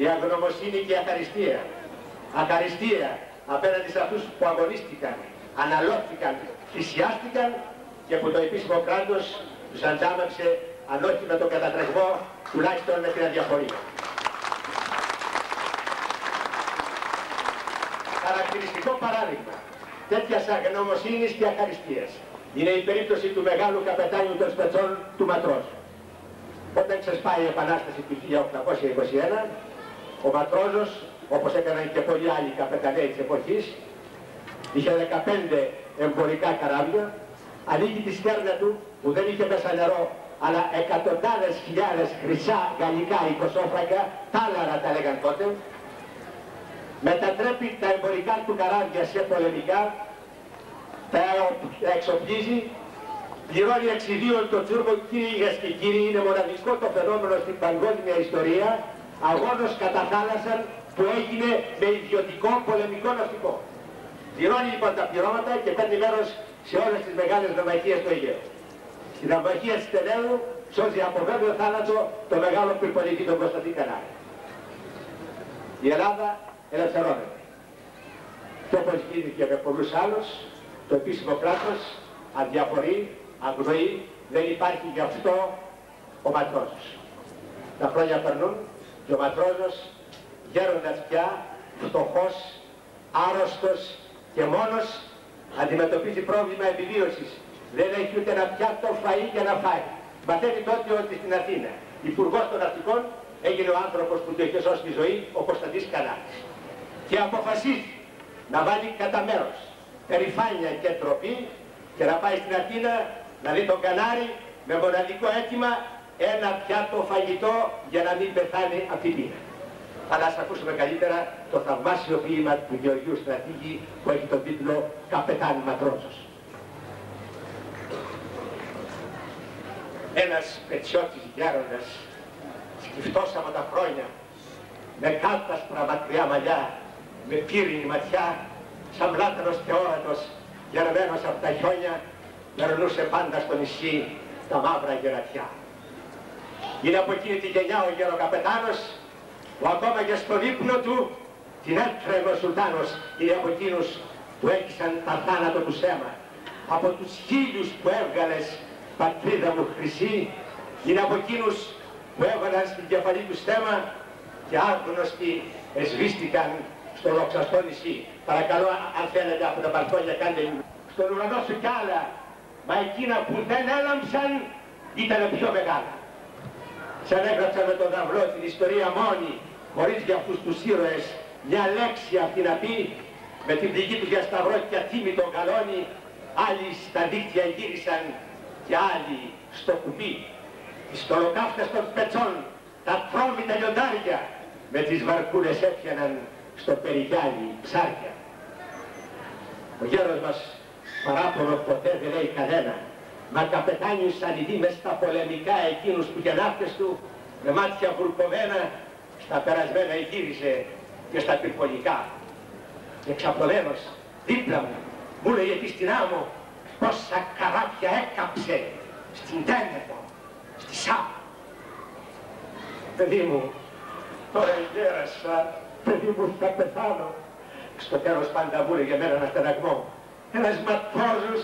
η αγνωμοσύνη και η αχαριστία. Αχαριστία απέναντι σε αυτούς που αγωνίστηκαν, αναλώθηκαν, θυσιάστηκαν και που το επίσημο κράτος τους αντάμαξε, αν όχι με τον κατατρεγμό, τουλάχιστον με την αδιαφορία. Χαρακτηριστικό παράδειγμα τέτοιας αγνωμοσύνης και αχαριστίας είναι η περίπτωση του μεγάλου καπετάνιου των Σπετσών του Ματρόζου. Όταν ξεσπάει η Επανάσταση του 1821, ο Ματρόζος, όπως έκαναν και πολλοί άλλοι καπεταναίοι της εποχής, είχε 15 εμπορικά καράβια, ανοίγει τη στέρνα του που δεν είχε μέσα νερό, αλλά εκατοντάδες χιλιάδες χρυσά γαλλικά οικοσόφρακα, τάλαρα τα λέγαν τότε, μετατρέπει τα εμπορικά του καράβια σε πολεμικά, τα εξοπλίζει, πληρώνει εξιδίων το τσούρμο. Κυρίες και κύριοι, είναι μοναδικό το φαινόμενο στην παγκόσμια ιστορία, αγώνος κατά θάλασσαν που έγινε με ιδιωτικό πολεμικό ναυτικό. Πληρώνει λοιπόν τα πληρώματα και παίρνει μέρος σε όλες τις μεγάλες ναυαγίες του Αιγαίου. Στην ναυαγία της Τελέου σώζει από βέβαιο θάνατο το μεγάλο πυρπολιτή τον Κωνσταντή Κανάρη. Η Ελλάδα ελευθερώνεται. Και όπως γίνει και με πολλούς άλλους, το επίσημο κράτος αδιαφορεί, αγνοεί, δεν υπάρχει γι' αυτό ο Ματρόζος. Τα χρόνια περνούν και ο Ματρόζος, γέροντας πια, φτωχός, άρρωστος και μόνος, αντιμετωπίζει πρόβλημα επιβίωσης. Δεν έχει ούτε ένα πιάτο φαΐ για να φάει. Μαθαίνει τότε ότι στην Αθήνα, υπουργός των ναυτικών, έγινε ο άνθρωπος που του είχε σώσει τη ζωή, ο Κωνσταντής Κανάρης. Και αποφασίζει να βάλει κατά μέρος περηφάνεια και ντροπή και να πάει στην Αθήνα να δει τον Κανάρη με μοναδικό αίτημα ένα πιάτο φαγητό για να μην πεθάνει από την πείνα. Αλλά ας ακούσουμε καλύτερα το θαυμάσιο ποίημα του Γεωργίου Στρατήγη που έχει τον τίτλο «Καπετάνι Ματρόζος». Ένας πετσιώτης γέροντας, σκυφτός από τα χρόνια, με κάλπασπρα μακριά μαλλιά, με πύρινη ματιά, σαν πλάτανος και όρατος, γερμένος από τα χιόνια, περνούσε πάντα στο νησί τα μαύρα γερατιά. Είναι από εκείνη τη γενιά ο γεροκαπετάνος, που ακόμα και στον ύπνο του την έτρεμε ο Σουλτάνος. Είναι από εκείνους που έλκυσαν τα θάνατο του αίμα. Από τους 1000 που έβγαλες, πατρίδα μου χρυσή, είναι από εκείνους που έβγαλαν στην κεφαλή του στέμα και άγνωστοι εσβήστηκαν στο λοξαστό νησί. Παρακαλώ, αν θέλετε από τα μπαλκόνια, κάντε στον ουρανό σου κι άλλα, μα εκείνα που δεν έλαμψαν ήταν πιο μεγάλα. Σαν έγραψα με τον Δαυλό την ιστορία μόνη, χωρίς για αυτούς τους ήρωες μια λέξη αυτή να πει, με την πληγή του για σταυρό και ατίμη τον καλώνει, άλλοι στα δίκτυα γύρισαν και άλλοι στο κουμπί. Τις τολοκαύτες των Σπετσών, τα τρόμητα λιοντάρια, με τις βαρκούλες έπιαναν στο περιγιάλι ψάρια. Ο γέρος μας παράπονο ποτέ δεν λέει κανένα, μα καπετάνιους ανηδεί μες στα πολεμικά εκείνους που γεννάφτες του με μάτια βουρκωμένα στα περασμένα γύρισε και στα πυρπολικά. Και ξαπλωμένος δίπλα μου λέγε τη στην άμμο πόσα καράβια έκαψε στην Τένεδο, στη Σάπα. Παιδί μου, τώρα γέρασα, παιδί μου θα πεθάνω. Στο τέλος πάντα μου έλεγε μένα ένα στεναγμό. Ένας Ματρόζος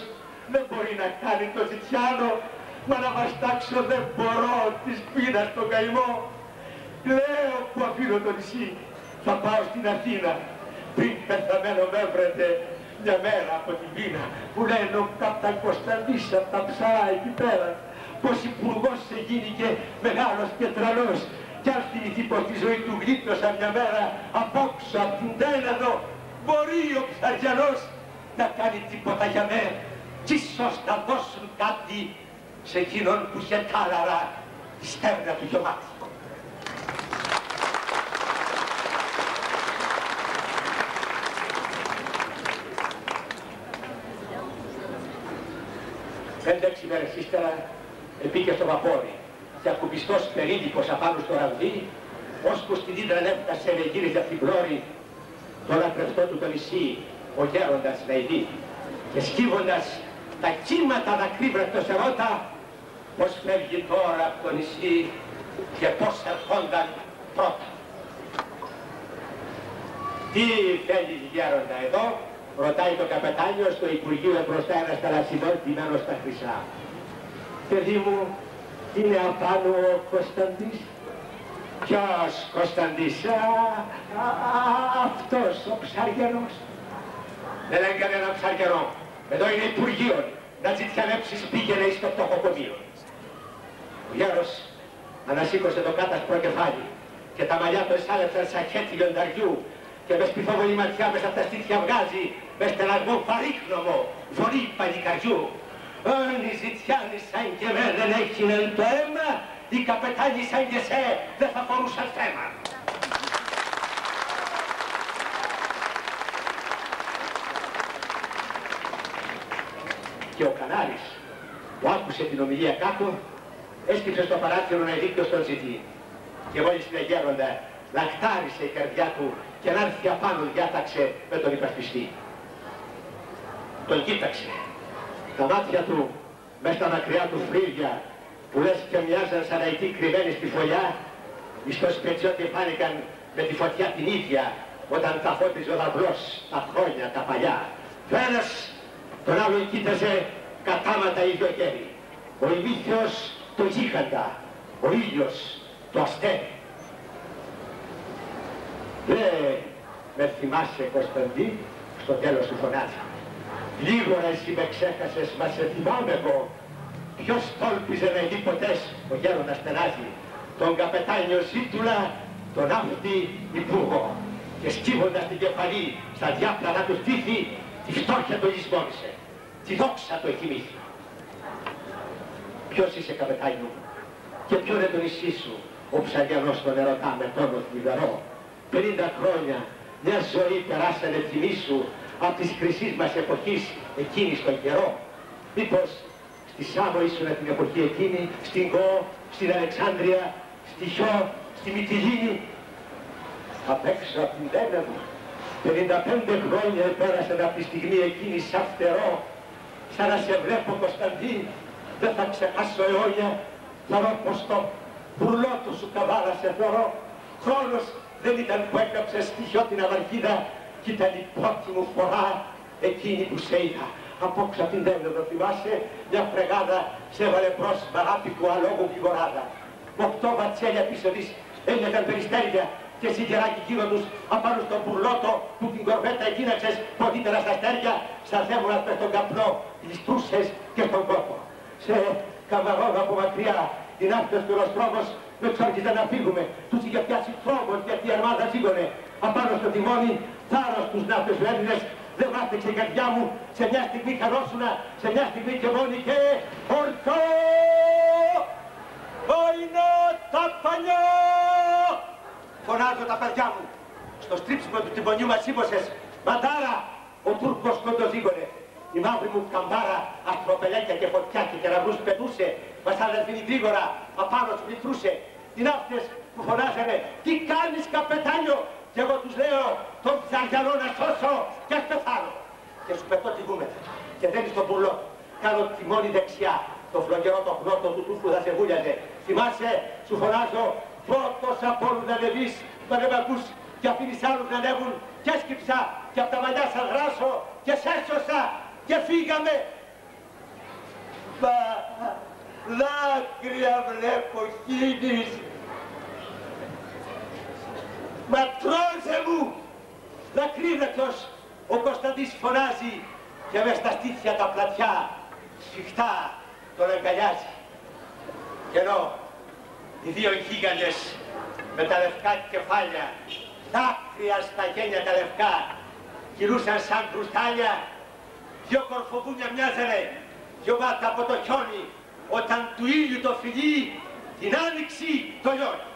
δεν μπορεί να κάνει το Τσιτσιάνο, μα να βαστάξω δεν μπορώ της πείνας τον καημό. Λέω που αφήνω το νησί, θα πάω στην Αθήνα. Πριν πεθαμένο με έβρετε μια μέρα από την πείνα. Μου λένε ο Καπτάν Κωνσταντής απ' τα ψαρά εκεί πέρα, πως υπουργός σε γίνηκε μεγάλος και τρανός. Κι αν θυμηθεί πως τη ζωή του γλίτωσα μια μέρα απόξω απ' την Τένεδο, μπορεί ο ψαριανός να κάνει τίποτα για μέ, κι ίσως να δώσουν κάτι σε εκείνον που είχε τάλαρα τη στέρνα του γεμάτη. Πέντε-έξι μέρες ύστερα επήκε στο βαπόρι και ακουμπιστός περίδικος απάνω στο ραβδί, ώσπου στην ύδρα έφτασε με γύριζε απ' την πλώρη το λατρευτό του το νησί, ο γέροντας να ειδεί, και σκύβοντας τα κύματα δακρύβρακτος ερώτα, πως φεύγει τώρα από το νησί και πως ερχόνταν πρώτα. Τι θέλει γέροντα εδώ, ρωτάει το καπετάνιο στο Υπουργείο μπροστά ένας θαλασσινός ντυμένος στα χρυσά. Παιδί μου, είναι απάνω ο Κωνσταντής. Ποιος Κωνσταντής? Αυτός ο ψαργερός. Δεν είναι κανένα ψαργερό. Εδώ είναι Υπουργείο. Να τζιτιανέψεις πήγαινε εις το πτωχοκομείο. Ο γέρος ανασήκωσε το κάτασπρο κεφάλι και τα μαλλιά του εσάλεψαν σαν χέτι λιονταριού και με σπιθόβολη ματιά μες απ' τα στήθια βγάζει με στεναγμό παρήκνομο φωνή παλικαριού. Αν οι ζητιάνοι σαν και με δεν έγιναν το αίμα, οι καπετάνοι σαν και σε δεν θα φορούσαν θέμα. Και ο Κανάρης, που άκουσε την ομιλία κάτω, έσκυψε στο παράθυρο να ειδεί ποιος τον ζητεί. Και μόλις είναι γέροντα, λαχτάρισε η καρδιά του και να έρθει απάνω διάταξε με τον υπερπιστή. Τον κοίταξε. Τα μάτια του, μες στα μακριά του φρύδια, που λες και μοιάζαν σαν αητή κρυμμένοι στη φωλιά, εις το σπετσιότι φάνηκαν με τη φωτιά την ίδια, όταν τα φώτιζε ο δαυλός, τα χρόνια, τα παλιά. Το ένας τον άλλον κοίταζε κατάματα ίδιο χέρι. Ο ημίθεος το γίγαντα, ο ήλιος το αστέρι. Με θυμάσαι Κωνσταντή, στο τέλος του φωνάζει. Λίγορα εσύ με ξέχασες, μα σε θυμάμαι εγώ. Ποιος τόλπιζε να δει ποτές, ο γέροντας περάζει, τον καπετάνιο Ζήτουλα, τον ναύτη υπουργό. Και σκύβοντας την κεφαλή στα διάπλανα του στήθη, τη φτώχεια το λησμόνισε, τη δόξα το εκοιμήθη. Ποιος είσαι καπετάνιο μου, και ποιο είναι το νησί σου, ο ψαριανός τον ερωτά με τόνο θλιβερό. 50 χρόνια, μια ζωή περάσανε τιμή σου απ' της χρυσής μας εποχής εκείνης τον καιρό. Μήπως στη Σάμο ήσουνα την εποχή εκείνη, στην Κο, στην Αλεξάνδρεια, στη Χιό, στη Μυτιλήνη. Απ' έξω απ' την Τένεβο, 55 χρόνια πέρασαν απ' τη στιγμή εκείνη σαν φτερό. Σαν να σε βλέπω Κωνσταντή, δεν θα ξεχάσω αιώνια, θα δω πως το μπουρλό του σου καβάλα σε θεωρώ. Χρόνος δεν ήταν που έκαψες στη χιώτινα βαρκίδα κι ήταν η πρώτη μου φορά εκείνη που σε είδα. Απόξω απ' την Τένεδο θυμάσαι, μια φρεγάδα σε έβαλε μπρος μαγάπικου αλόγου γιγοράδα. 8 βατσέλια πίσω της έλειαζαν περιστέρια και σιγεράκι γύρω τους απάνω στον μπουρλότο που την κορβέτα εκείναξες ποδύτερα στα αστέρια, σαν δαίμονας μες στον καπνό, ληστούσες και στον κόπο. Σε καμαρόγα από μακριά, την άφτος του Ροστρόμος με ξόρκιζαν να φύγουμε. Τους είχε πιάσει τρόμος γιατί η αρμάδα σίγωνε. Απάνω στο τιμόνι, θάρρος τους ναύτες του Έλληνες, δεν βάστηξε η καρδιά μου, σε μια στιγμή χαρόσουνα, σε μια στιγμή και μόνη και ορθό! Όινο τα παλιά! Φωνάζω τα παιδιά μου, στο στρίψιμο του τυμπονιού μας ύμωσες, μαντάρα, ο Τούρκος κοντοζήγωνε. Η μαύρη μου καμπάρα, αστροπελέκια και φωτιά και κεραυνούς πετούσε, μας αδελφίνει γρήγορα, απάνω σου λυτρούσε. Οι ναύτες που φωνάζανε, τι κάνεις καπετάνιο, και εγώ τους λέω, τον ψαριανό να σώσω και ας πεθάνω. Και σου πετώ τη γούμεθα και δένεις τον πουλό, κάνω τιμόνι δεξιά, το φλογερό το χνότο του Τούρκου θα σε βούλιαζε. Θυμάσαι, σου φωνάζω, πρώτος από όλους να ανεβείς, μα δεν μ' ακούς και αφήνεις άλλους να ανέβουν και έσκυψα και απ' τα μαλλιά σας ράσω και σ' έσωσα και φύγαμε. Μα δάκρυα βλέπω χύνεις. Ματρόζε μου! Δακρύβρεκτος ο Κωνσταντής φωνάζει και μες στα στήθια τα πλατιά σφιχτά τον αγκαλιάζει. Και ενώ οι δύο γίγαντες με τα λευκά κεφάλια, δάκρυα στα γένια τα λευκά, κυλούσαν σαν κρουστάλια, δυο κορφοβούνια μοιάζανε, δυο μάτα από το χιόνι, όταν του ήλιου το φιλί την άνοιξη το λιώνει.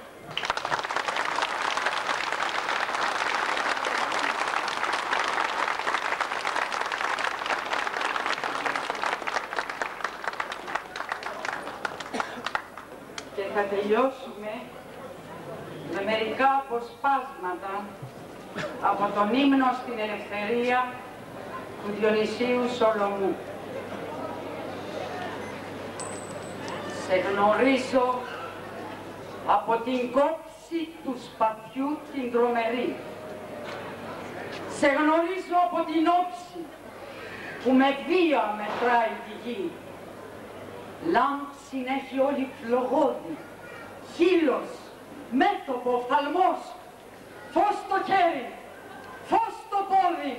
θα τελειώσουμε με μερικά αποσπάσματα από τον ύμνο στην ελευθερία του Διονυσίου Σολομού. Σε γνωρίζω από την κόψη του σπαθιού την τρομερή. Σε γνωρίζω από την όψη που με βία μετράει τη γη. Λάμψην έχει όλη φλογόδι, χείλος, μέτωπο, οφθαλμός, φως στο χέρι, φως στο πόδι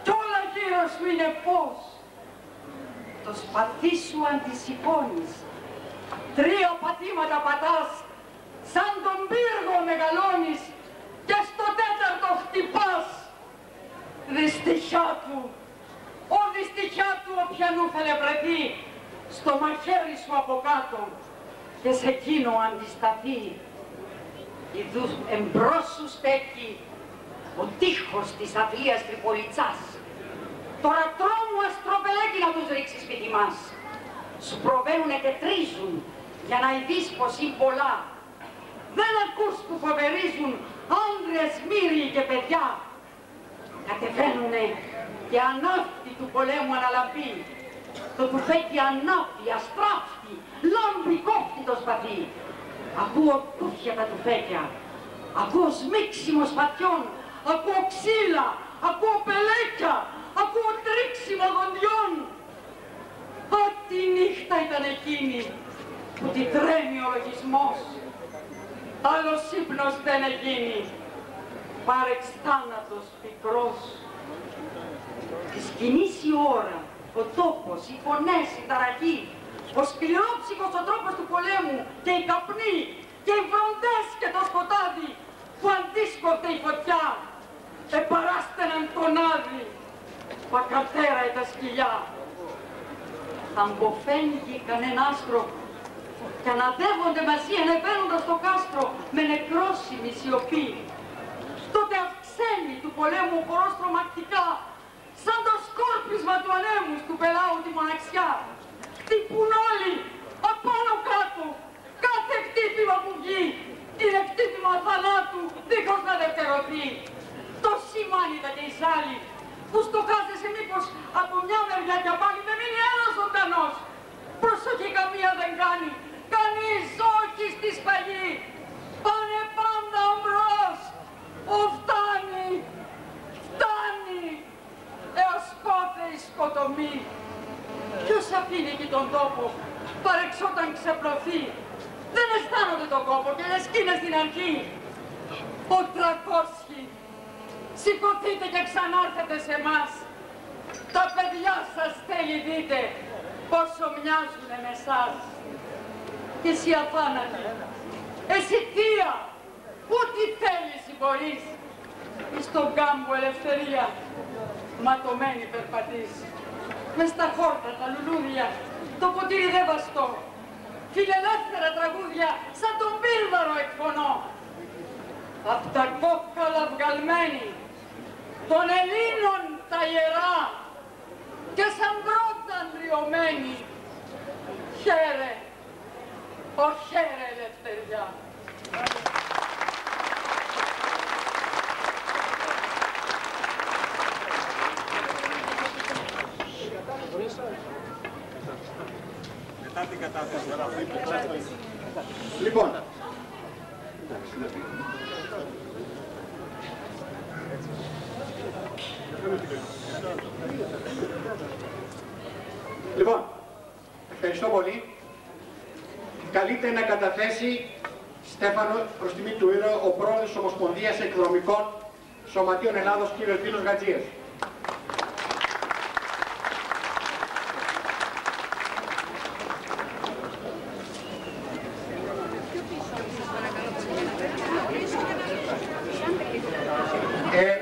κι όλα γύρω σου είναι φως. Το σπαθί σου αντισηκώνεις, 3 πατήματα πατάς, σαν τον πύργο μεγαλώνεις και στο 4ο χτυπάς. Δυστυχιά του, ο δυστυχιά του όποιανού θέλε βρεθεί, στο μαχαίρι σου από κάτω και σε εκείνο αντισταθεί. Ιδού εμπρός σου στέκει ο τείχος της αυλίας Τριπολιτσάς. Τώρα τρόμου αστροπελέκι να τους ρίξεις σπίτι μας. Σου προβαίνουνε και τρίζουν για να ειδείς πως είναι πολλά. Δεν ακούς που φοβερίζουν άνδρες, μύριοι και παιδιά. Κατεβαίνουνε και ανάφτη του πολέμου αναλαμπεί. Το τουφέκι ανάφτη, αστράφτη, λάμπει, κόφτει το σπαθί. Ακούω τούφια τα τουφέκια, ακούω σμίξιμο σπαθιών, ακούω ξύλα, ακούω πελέκια, ακούω τρίξιμο δοντιών. Ό,τι νύχτα ήταν εκείνη που τη τρέμει ο λογισμός. Άλλος ύπνος δεν γίνει, πάρεξ θάνατος πικρός. Τη σκηνής η ώρα, ο τόπος, οι φωνές, η ταραχή, ο σκληρόψυχος ο τρόπος του πολέμου και οι καπνοί και οι βροντές και το σκοτάδι που αντίσκοφτε η φωτιά επαράστεναν τον άδει, πακατέρα τα σκυλιά. Θα μποφένει κανένα άστρο και αναδεύονται μαζί ανεβαίνοντας στο κάστρο με νεκρόσιμη σιωπή. Τότε αυξένει του πολέμου ο χορός τρομακτικά, σαν το σκόρπισμα του ανέμου του πελάου τη μοναξιά. Χτυπούν όλοι, απάνω κάτω, κάθε χτύπημα που βγει, είναι χτύπημα θανάτου, δίχως να δευτερωθεί. Το σήμαν είδα και οι σάλοι, που στοχάζεσαι μήπως από μια μεριά και πάλι δεν μείνει ένας ζωντανός. Προσοχή καμία δεν κάνει, κανείς όχι στη σφαγή. Πάνε πάντα μπρος, φτάνει, φτάνει, έως πότε η σκοτωμή. Ποιος αφήνει εκεί τον τόπο, παρεξ όταν ξεπλωθεί. Δεν αισθάνονται τον κόπο και λες κι είναι στην αρχή. Ο 300, σηκωθείτε και ξανάρθετε σε εμάς. Τα παιδιά σας θέλει δείτε πόσο μοιάζουνε με εσάς. Και εσύ αθάνατη, εσύ θεία, ό,τι θέλεις μπορείς. Εις τον κάμπο ελευθερία, ματωμένη περπατείς. Μες στα χόρτα, τα λουλούδια, το ποτήρι δεν βαστώ. Φιλελεύθερα τραγούδια, σαν τον πύλβαρο εκφωνώ. Απ' τα κόκκαλα βγαλμένη, των Ελλήνων τα ιερά, και σαν πρώτα ντριωμένη. Χαίρε, ο χαίρε ελευθεριά. Μετά την κατάθεση. Λοιπόν, ευχαριστώ πολύ. Καλείται να καταθέσει Στέφανο προς τιμή του ήρωα ο πρόεδρος της Ομοσπονδίας Εκδρομικών Σωματείων Ελλάδος, κύριος Δήλος Γατζίας.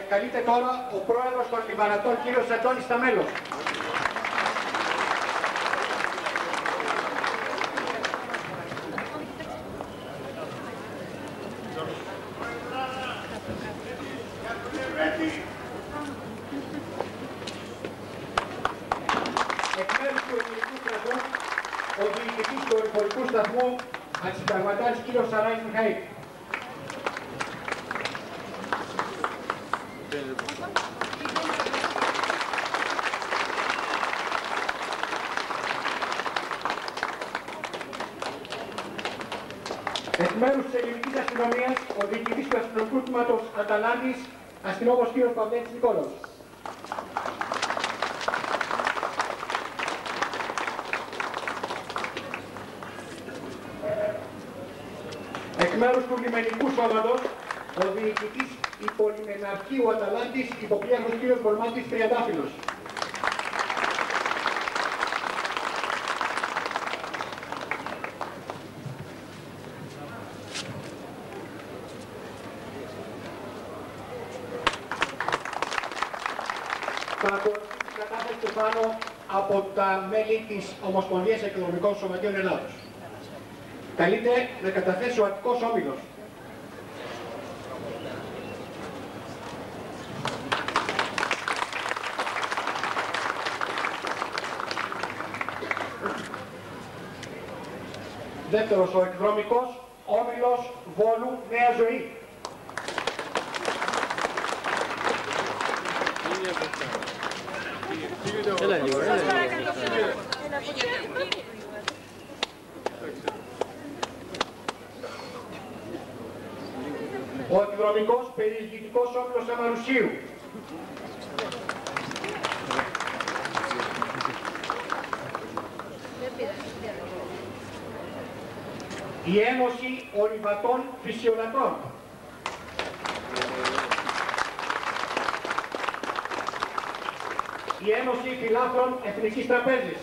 Καλείται τώρα ο πρόεδρος των Λιβανατών, κύριος Αντώνης Σταμέλος. Εκ μέρους του Ελληνικού στρατού, ο διοικητής του Εμπορικού Σταθμού Αντισυνταγματάρχης κ. Σαράης Μιχαήλ. Εκ μέρους της ελληνικής αστυνομίας, ο διοικητής του αστυνομικού τμήματος Αταλάντης, αστυνόμος κ. Παυλέτης Νικόλαος. Εκ μέρους του λιμενικού σώματος, ο διοικητής υπολιμεναρχείου Αταλάντης, υποπλήρχος κ. Βολμάτης Τριαντάφυλλος. Θα ακολουθήσει κατάθεση του πάνω από τα μέλη της Ομοσπονδίας Εκδρομικών Σωματείων Ελλάδος. Καλείται να καταθέσει ο Αττικός Όμιλος. Δεύτερος, ο Εκδρομικός Όμιλος Βόλου Νέα Ζωή. Ο Εκδρομικός Περιηγητικός Όμιλος Αμαρουσίου. Η Ένωση Ορειβατών Φυσιολατρών. Η Ένωση Φιλάθρων Εθνικής Τραπέζης.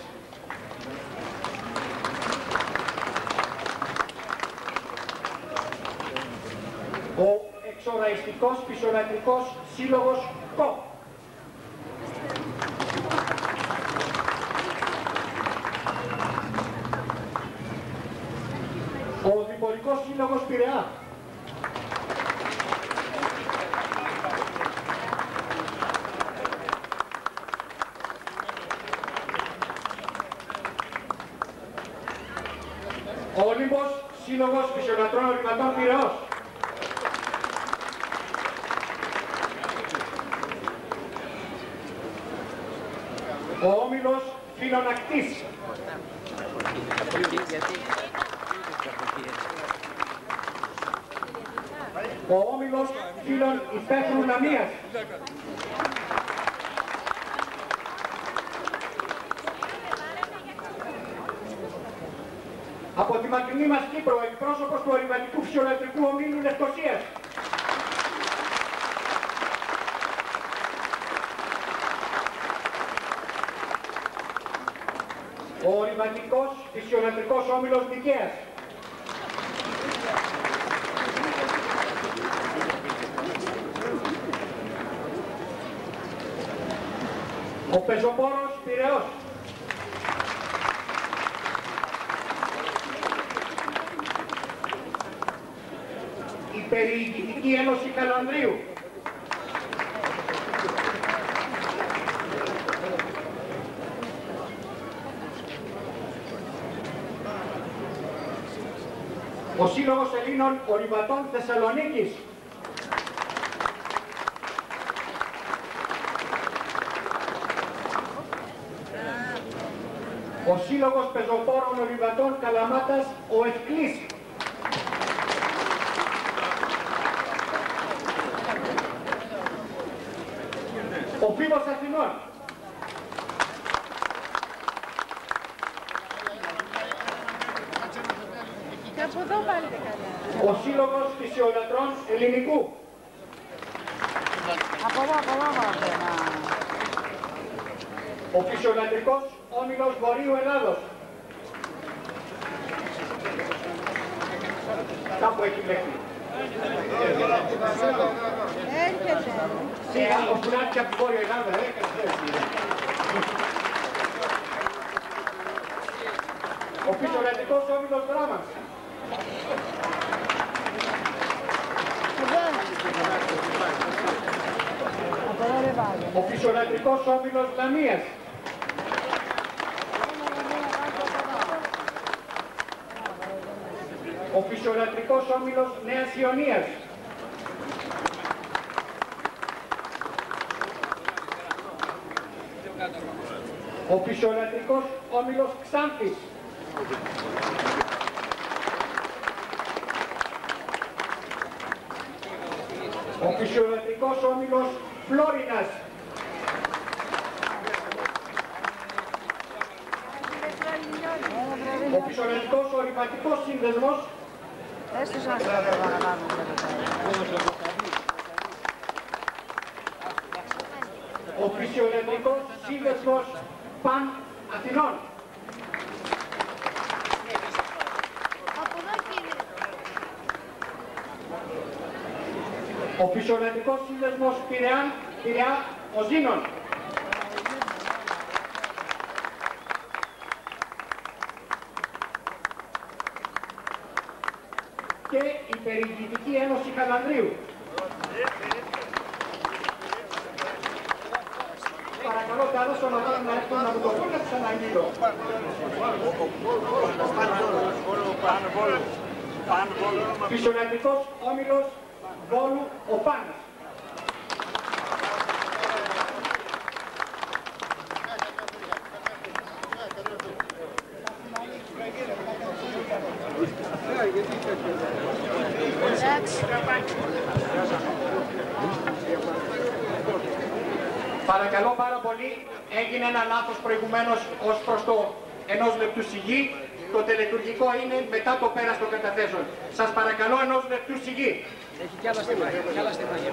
Ο Εξοραϊστικός Φυσιολατρικός Σύλλογος ΚΟ. Ο Διπορικός Σύλλογος Πειραιά. Ο Όλυμπος Σύλλογος Φυσιολατρών Ορειβατών Πειραιώς. Ο Όμιλος Φίλων Ακτής. Ο Όμιλος Φίλων Υπαίθρου Λαμίας. Από τη μακρινή μας Κύπρο, εκπρόσωπος του Ορειβατικού Φυσιολατρικού Ομίλου Λευκωσίας. Ο Ορειβατικός Φυσιολατρικός Όμιλος Νικαίας. Ο Πεζοπόρος Πειραιώς. Η Περιηγητική Ένωση Καλανδρίου. Ο Σύλλογος Ελλήνων Ορειβατών Θεσσαλονίκης. Ο Σύλλογος Πεζοπόρων Ορειβατών Καλαμάτας, ο Ευκλής. Ο Φίβος Αθηνών. Και από εδώ πάρετε καλά. Ο Σύλλογος Φυσιολατρών Ελληνικού. Από εδώ πάρετε. Ο Φυσιολατρικός Όμιλος Βορείου Ελλάδος. Κάπου έχει μέχρι. Έρχεται. Ο Φουλάκης από τη Βόρεια Ελλάδα, Ο Φυσιολατρικός Όμιλος Δράμας. Ο Φυσιολατρικός Όμιλος Λαμίας. Φυσιολατρικός Όμιλος Νέας Ιωνίας. Ο Φυσιολατρικός Όμιλος Ξάνθης. Ο Φυσιολατρικός Όμιλος Φλόρινας. Ο Φυσιολατρικός Ορειματικός Σύνδεσμος. Ο Φυσιολατρικός Σύνδεσμος Παν Αθηνών. Ο Φυσιολατρικός Σύνδεσμος Πειραιά Οζήνων. Και η Περιηγητική Ένωση Χαλανδρίου. Παρακαλώ τα άλλα σωματεία να έρθουν να μου το πούν και τους αναγγείλω. Φυσιολατρικός Όμιλος Βόλου ο Πάνας. Παρακαλώ πάρα πολύ, έγινε ένα λάθος προηγουμένως ως προς το 1 λεπτού σιγή. Το τελετουργικό είναι μετά το πέρας των καταθέσεων. Σας παρακαλώ 1 λεπτού σιγή. Έχει κι άλλα στεμάγια, κι άλλα στεμάγια.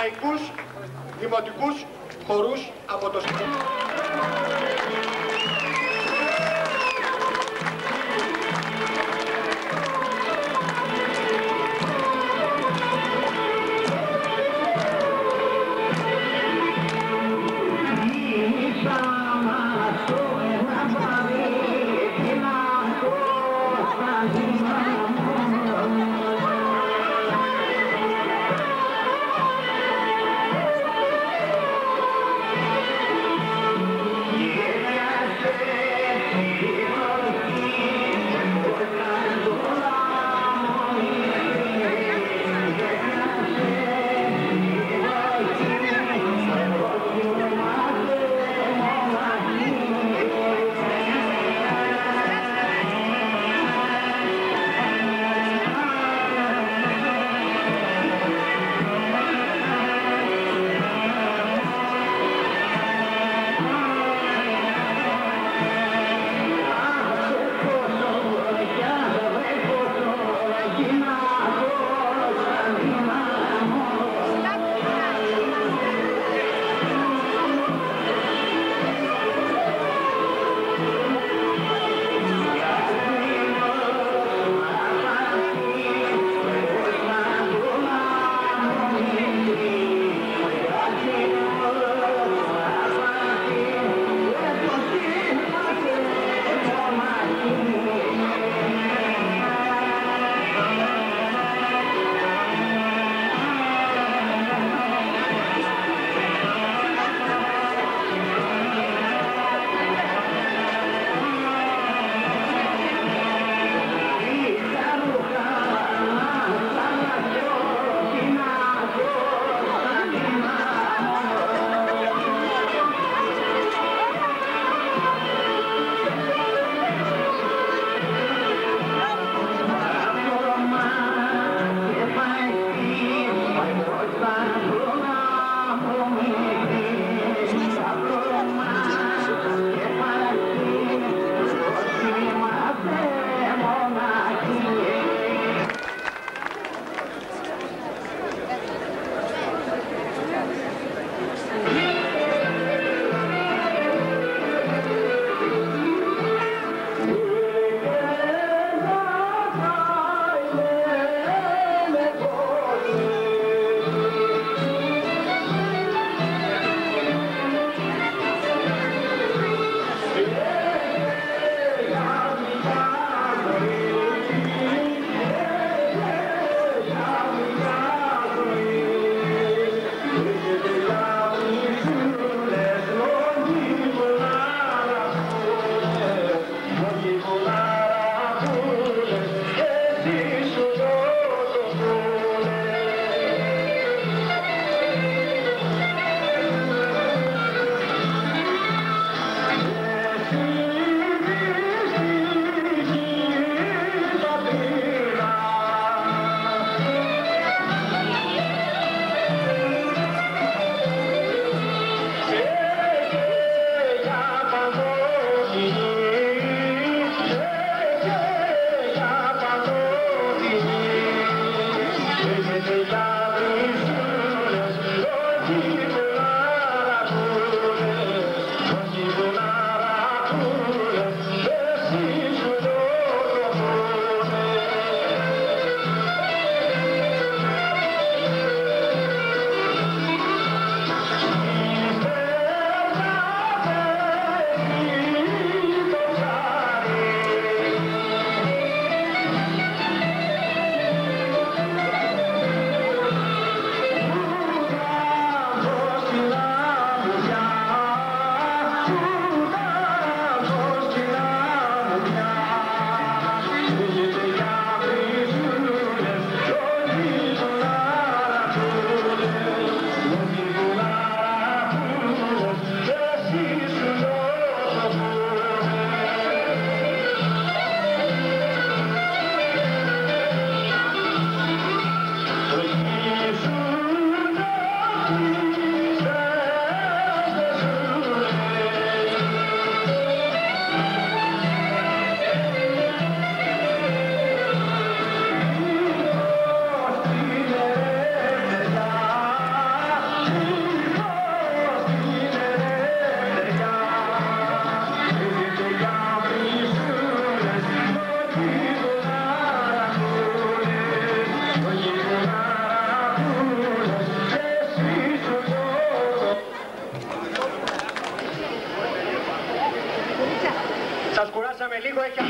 λαϊκούς δημοτικούς χορούς από το σπίτι. με λίγο, έχει...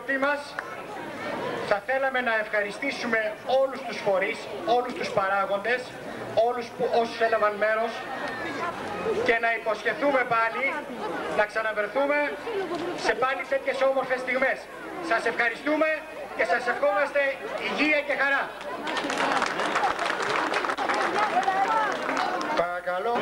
γιορτή μας θα θέλαμε να ευχαριστήσουμε όλους τους φορείς, όλους τους παράγοντες, όσους έλαβαν μέρος και να υποσχεθούμε πάλι να ξαναβρεθούμε σε πάλι τέτοιες όμορφες στιγμές. Σας ευχαριστούμε και σας ευχόμαστε υγεία και χαρά. Παρακαλώ